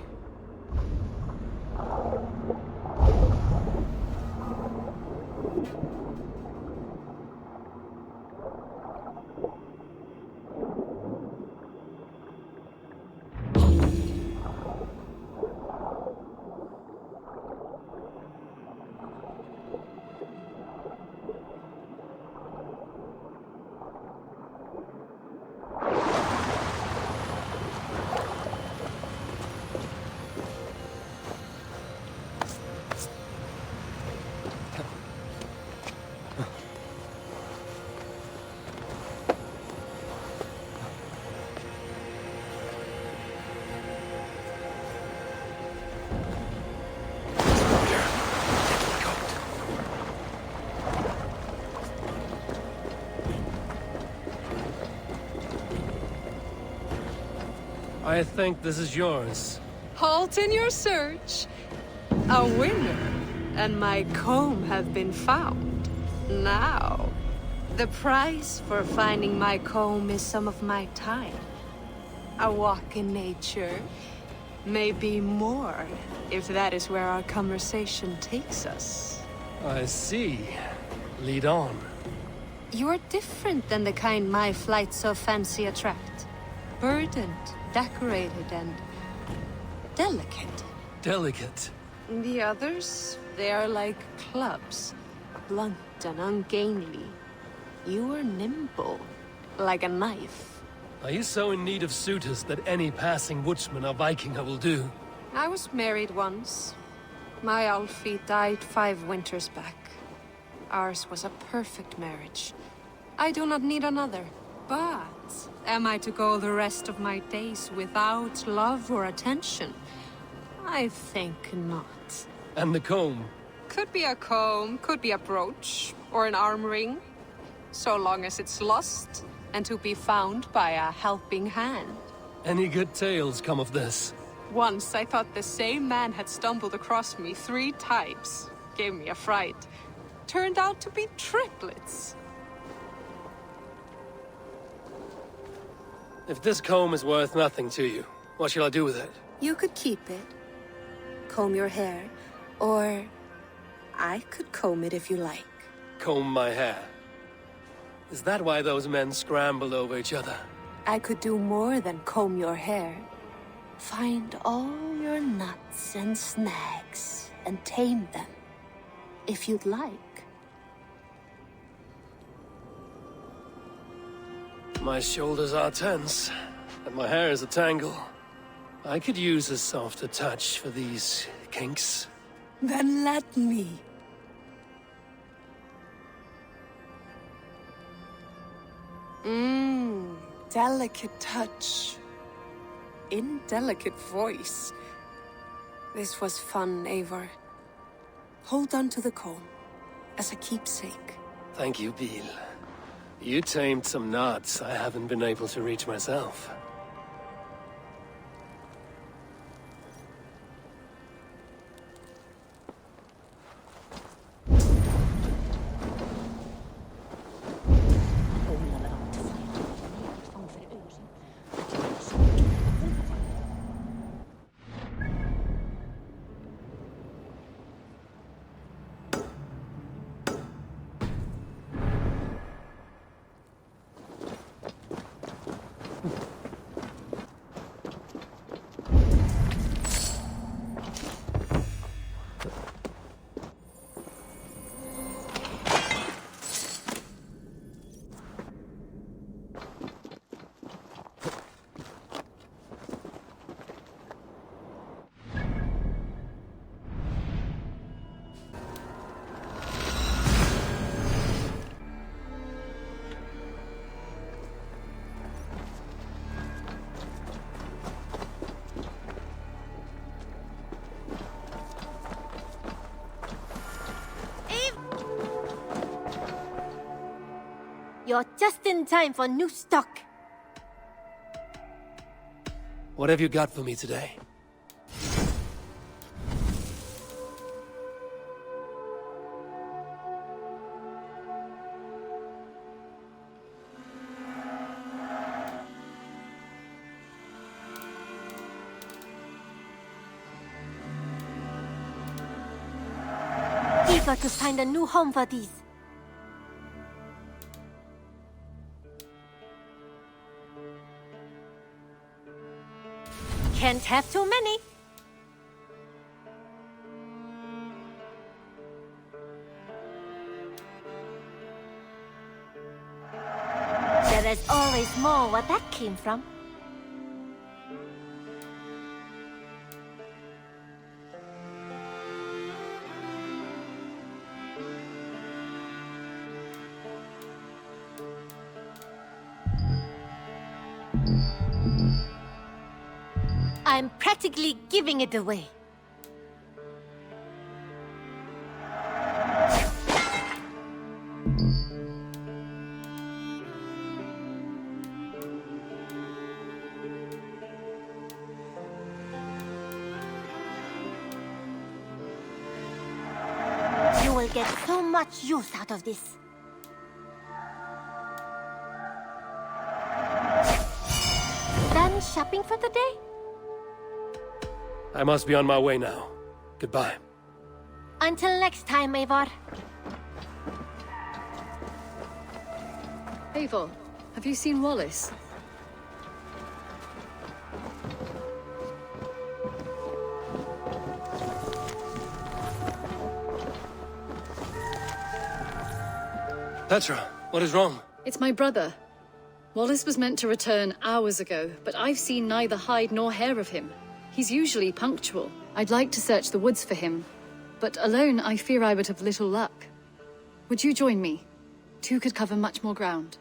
I think this is yours. Halt in your search. A winner and my comb have been found. Now, the price for finding my comb is some of my time. A walk in nature. Maybe more, if that is where our conversation takes us. I see. Lead on. You're different than the kind my flights of fancy attract. Burdened, decorated, and delicate. Delicate? The others, they are like clubs, blunt and ungainly. You are nimble, like a knife. Are you so in need of suitors that any passing woodsman or Vikinger will do? I was married once. My Alfie died 5 winters back. Ours was a perfect marriage. I do not need another. But am I to go the rest of my days without love or attention? I think not. And the comb? Could be a comb, could be a brooch, or an arm ring. So long as it's lost, and to be found by a helping hand. Any good tales come of this? Once I thought the same man had stumbled across me 3 times. Gave me a fright. Turned out to be triplets. If this comb is worth nothing to you, what shall I do with it? You could keep it. Comb your hair. Or I could comb it if you like. Comb my hair? Is that why those men scrambled over each other? I could do more than comb your hair. Find all your nuts and snags and tame them. If you'd like. My shoulders are tense, and my hair is a tangle. I could use a softer touch for these kinks. Then let me. Delicate touch. Indelicate voice. This was fun, Eivor. Hold on to the comb, as a keepsake. Thank you, Bill. You tamed some knots I haven't been able to reach myself. You're just in time for new stock. What have you got for me today? Eager to find a new home for these. Can't have too many. There is always more where that came from. I'm practically giving it away. You will get so much use out of this. Done shopping for the day? I must be on my way now. Goodbye. Until next time, Eivor. Eivor, have you seen Wallace? Petra, what is wrong? It's my brother. Wallace was meant to return hours ago, but I've seen neither hide nor hair of him. He's usually punctual. I'd like to search the woods for him, but alone I fear I would have little luck. Would you join me? Two could cover much more ground.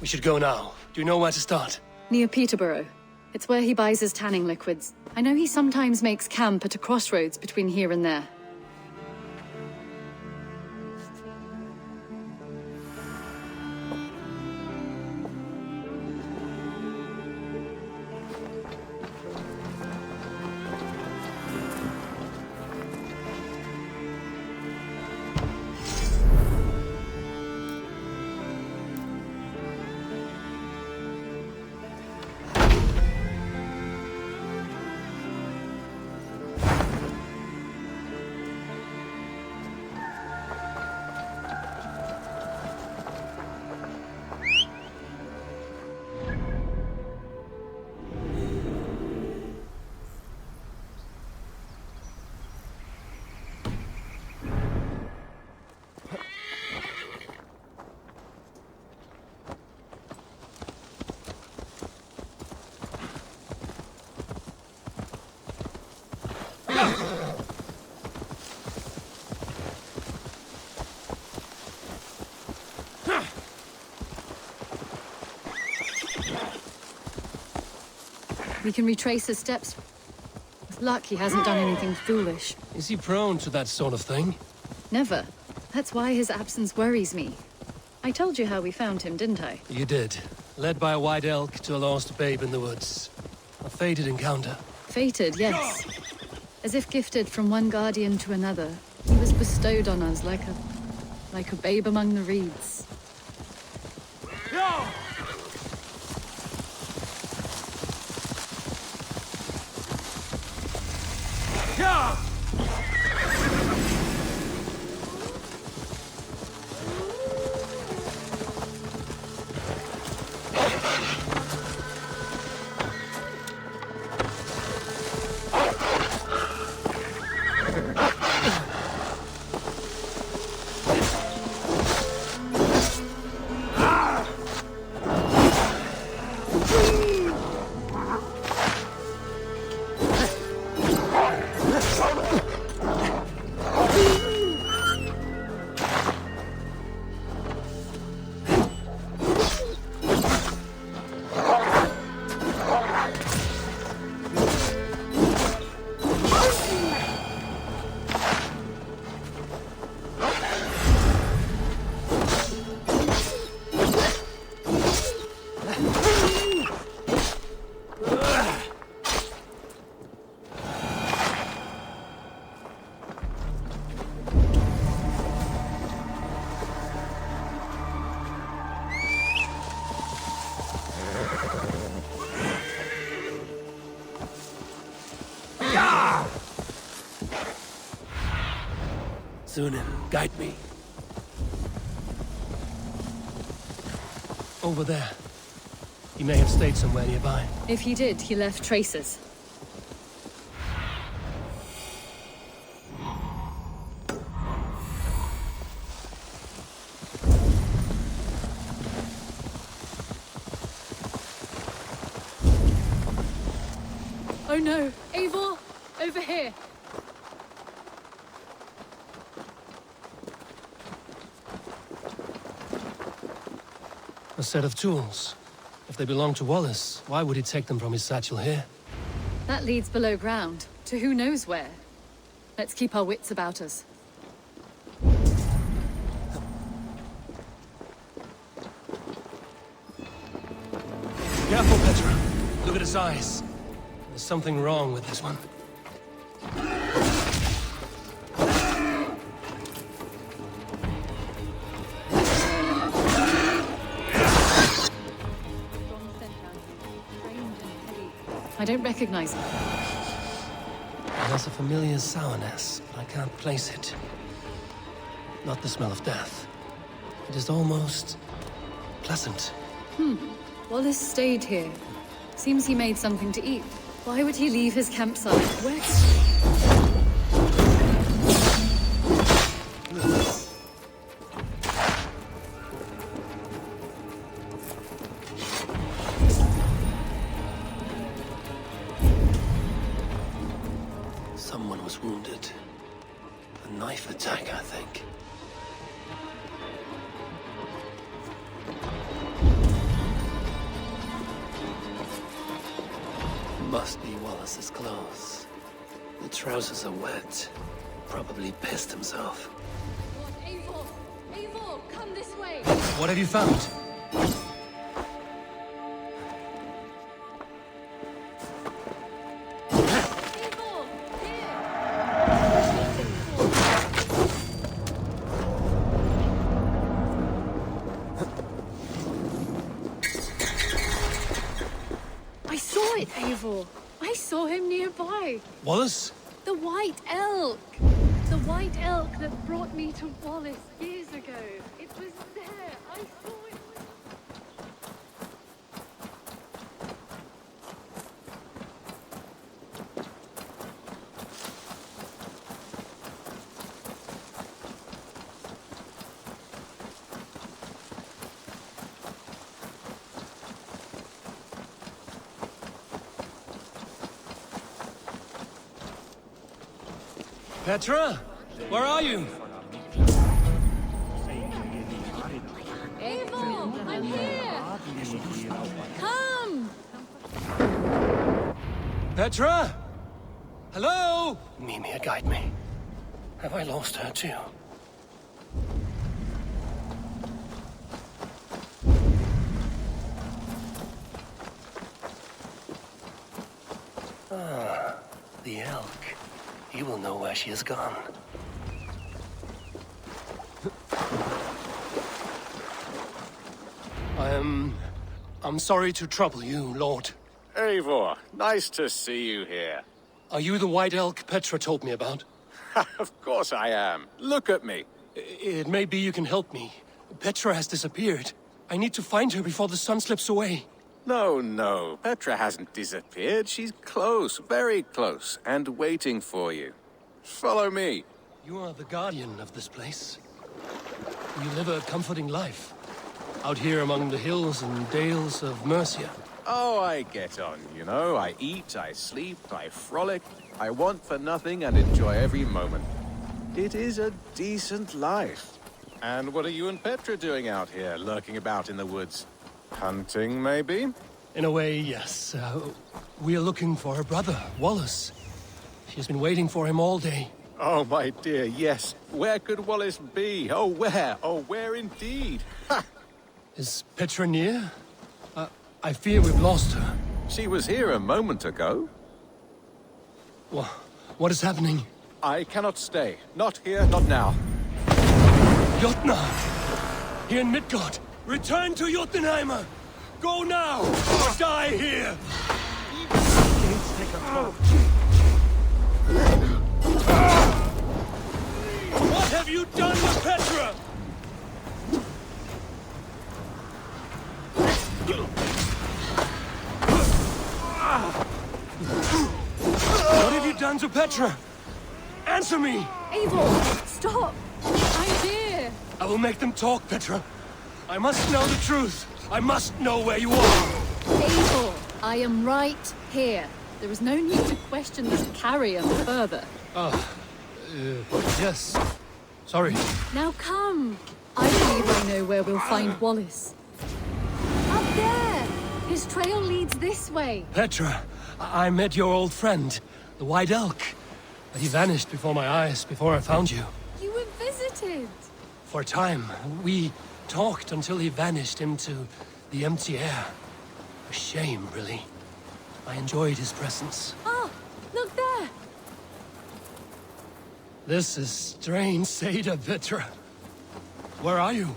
We should go now. Do you know where to start? Near Peterborough. It's where he buys his tanning liquids. I know he sometimes makes camp at a crossroads between here and there. We can retrace his steps. With luck, he hasn't done anything foolish. Is he prone to that sort of thing? Never. That's why his absence worries me. I told you how we found him, didn't I? You did. Led by a white elk to a lost babe in the woods. A fated encounter. Fated, yes. As if gifted from one guardian to another, he was bestowed on us like a babe among the reeds. Thunin, guide me. Over there. He may have stayed somewhere nearby. If he did, he left traces. Oh no! Eivor! Over here! A set of tools. If they belong to Wallace, why would he take them from his satchel here? That leads below ground, to who knows where. Let's keep our wits about us. Careful, Petra. Look at his eyes. There's something wrong with this one. I don't recognize him. It has a familiar sourness, but I can't place it. Not the smell of death. It is almost pleasant. Wallace stayed here. Seems he made something to eat. Why would he leave his campsite? Where? Someone was wounded. A knife attack, I think. Must be Wallace's clothes. The trousers are wet. Probably pissed himself. Eivor! Eivor, come this way! What have you found? Eivor! Here! I saw it, Eivor! I saw him nearby! Wallace? The White Elk! The White Elk that brought me to Wallace years ago. It was there. I saw it. Petra? Where are you? Eivor! I'm here! Come! Petra? Hello? Mimir, guide me. Have I lost her too? Ah, the elk. He will know where she has gone. I'm sorry to trouble you, Lord. Eivor, nice to see you here. Are you the White Elk Petra told me about? Of course I am. Look at me. It may be you can help me. Petra has disappeared. I need to find her before the sun slips away. No. Petra hasn't disappeared. She's close, very close, and waiting for you. Follow me. You are the guardian of this place. You live a comforting life. Out here among the hills and dales of Mercia. Oh, I get on, you know. I eat, I sleep, I frolic. I want for nothing and enjoy every moment. It is a decent life. And what are you and Petra doing out here, lurking about in the woods? Hunting, maybe? In a way, yes. We are looking for her brother, Wallace. She has been waiting for him all day. Oh, my dear, yes. Where could Wallace be? Oh, where? Oh, where indeed? Ha! Is Petra near? I fear we've lost her. She was here a moment ago. What is happening? I cannot stay. Not here, not now. Jotnar! Here in Midgard! Return to Jotunheimer! Go now, or die here! What have you done to Petra? Answer me! Eivor, stop! I'm here! I will make them talk, Petra. I must know the truth. I must know where you are. Eivor, I am right here. There is no need to question this carrier further. Yes. Sorry. Now come. I believe I know where we'll find Wallace. Up there! His trail leads this way. Petra, I met your old friend, the White Elk. But he vanished before my eyes, before I found you. You were visited. For a time, we talked until he vanished into the empty air. A shame, really. I enjoyed his presence. Ah, look there! This is strange, Seda, Petra. Where are you?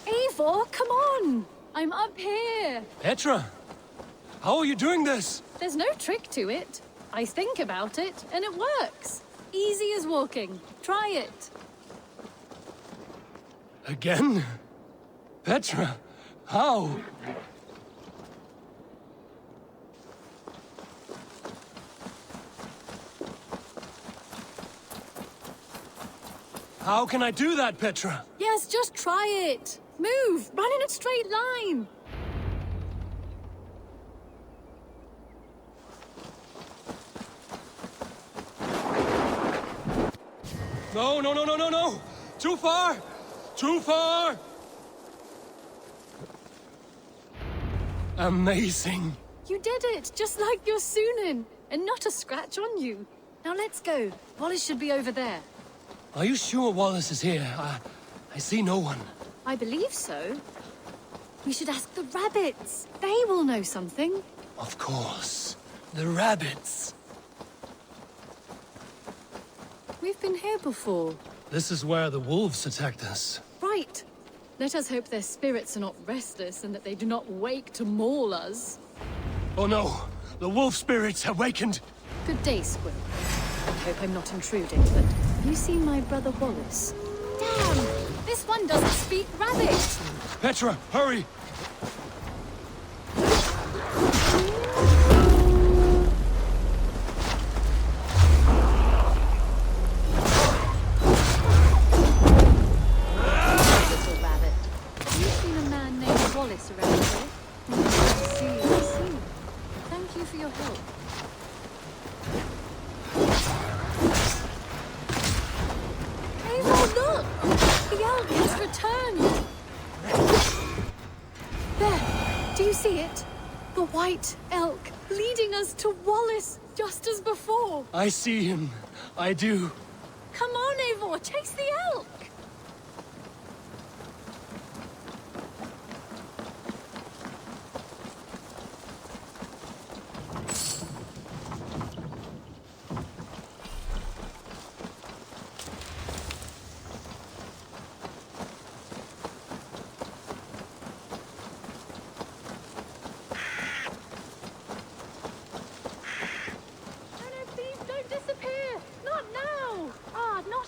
Eivor, come on! I'm up here! Petra! How are you doing this? There's no trick to it. I think about it, and it works. Easy as walking. Try it. Again? Petra, how? How can I do that, Petra? Yes, just try it. Move! Run in a straight line! No, no, no, no, no, no! Too far! Too far! Amazing! You did it, just like your Sunan, and not a scratch on you. Now let's go. Wallace should be over there. Are you sure Wallace is here? I see no one. I believe so. We should ask the rabbits. They will know something. Of course. The rabbits. We've been here before. This is where the wolves attacked us. Right. Let us hope their spirits are not restless and that they do not wake to maul us. Oh no! The wolf spirits have wakened! Good day, Squirrel. I hope I'm not intruding, but have you seen my brother Wallace? Damn! This one doesn't speak rabbit! Petra, hurry! Little rabbit. Have you seen a man named Wallace around here? See. Thank you for your help. Eivor, look! The elk has returned! There! Do you see it? The white elk leading us to Wallace, just as before! I see him. I do. Come on, Eivor! Chase the elk!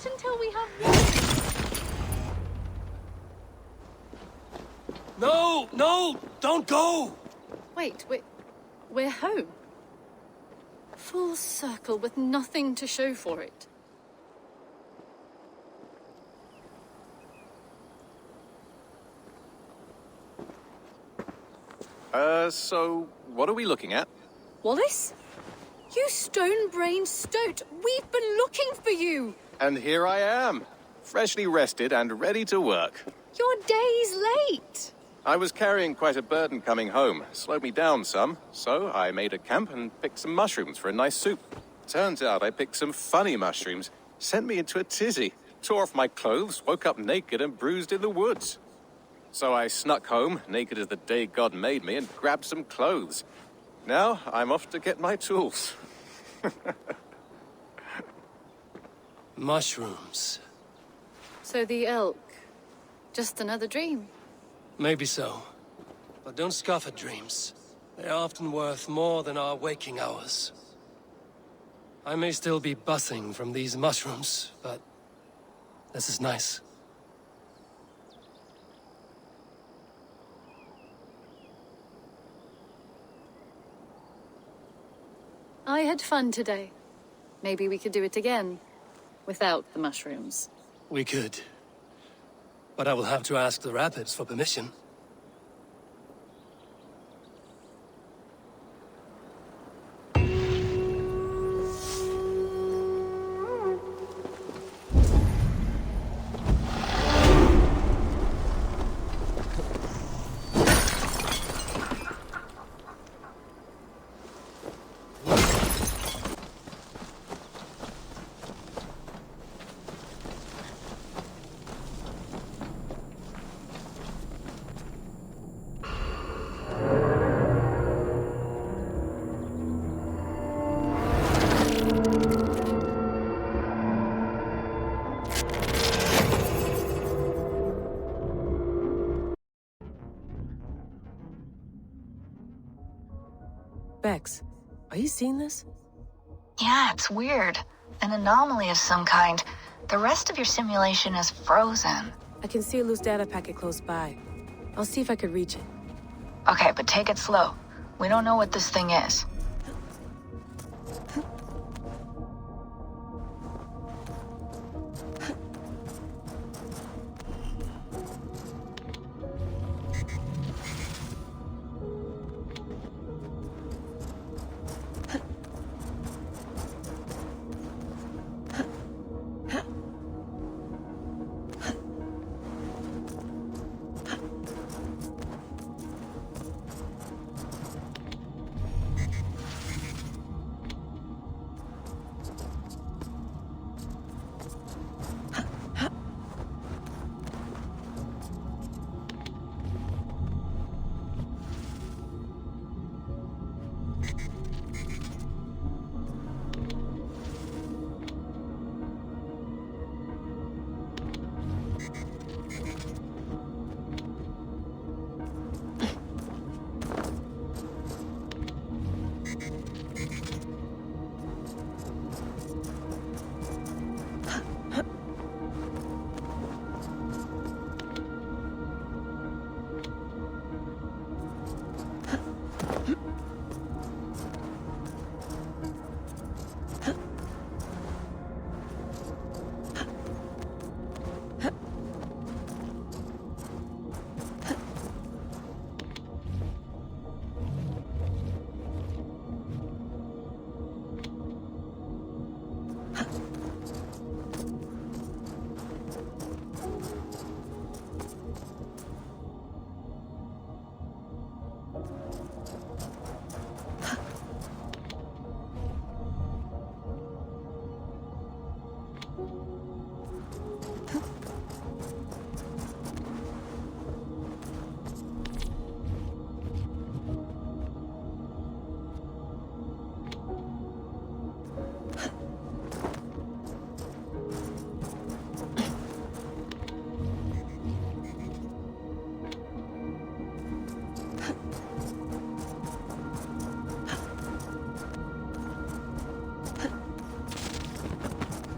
Until we have No! No! Don't go! Wait, we're home. Full circle with nothing to show for it. So what are we looking at? Wallace? You stone-brained stoat! We've been looking for you! And here I am, freshly rested and ready to work. You're days late! I was carrying quite a burden coming home. Slowed me down some, so I made a camp and picked some mushrooms for a nice soup. Turns out I picked some funny mushrooms. Sent me into a tizzy. Tore off my clothes, woke up naked and bruised in the woods. So I snuck home, naked as the day God made me, and grabbed some clothes. Now I'm off to get my tools. Mushrooms. So the elk, just another dream? Maybe so. But don't scoff at dreams. They're often worth more than our waking hours. I may still be buzzing from these mushrooms, but this is nice. I had fun today. Maybe we could do it again, without the mushrooms. We could. But I will have to ask the rapids for permission. Bex, are you seeing this? Yeah, it's weird. An anomaly of some kind. The rest of your simulation is frozen. I can see a loose data packet close by. I'll see if I could reach it. Okay, but take it slow. We don't know what this thing is.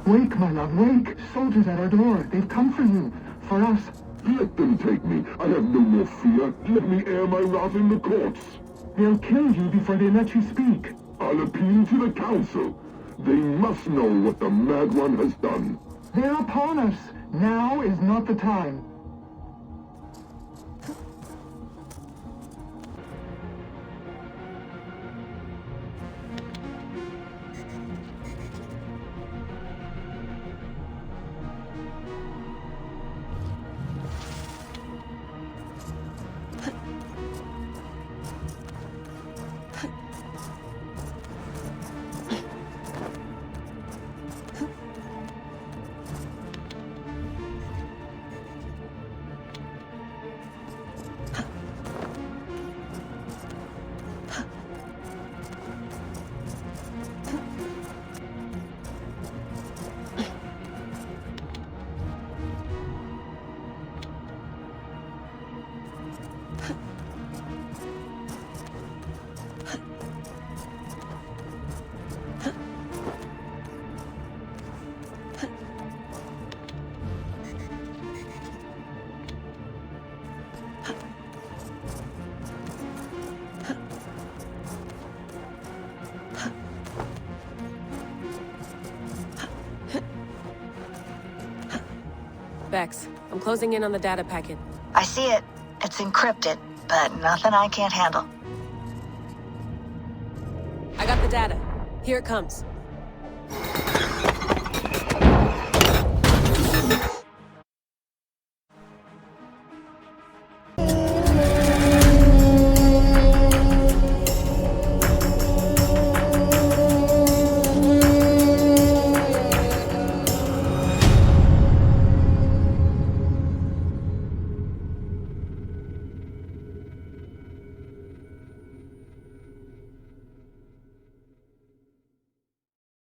Wake, my love, wake! Soldiers at our door. They've come for you. For us. Let them take me. I have no more fear. Let me air my wrath in the courts. They'll kill you before they let you speak. I'll appeal to the council. They must know what the Mad One has done. They're upon us. Now is not the time. Bex, I'm closing in on the data packet. I see it. It's encrypted, but nothing I can't handle. I got the data. Here it comes.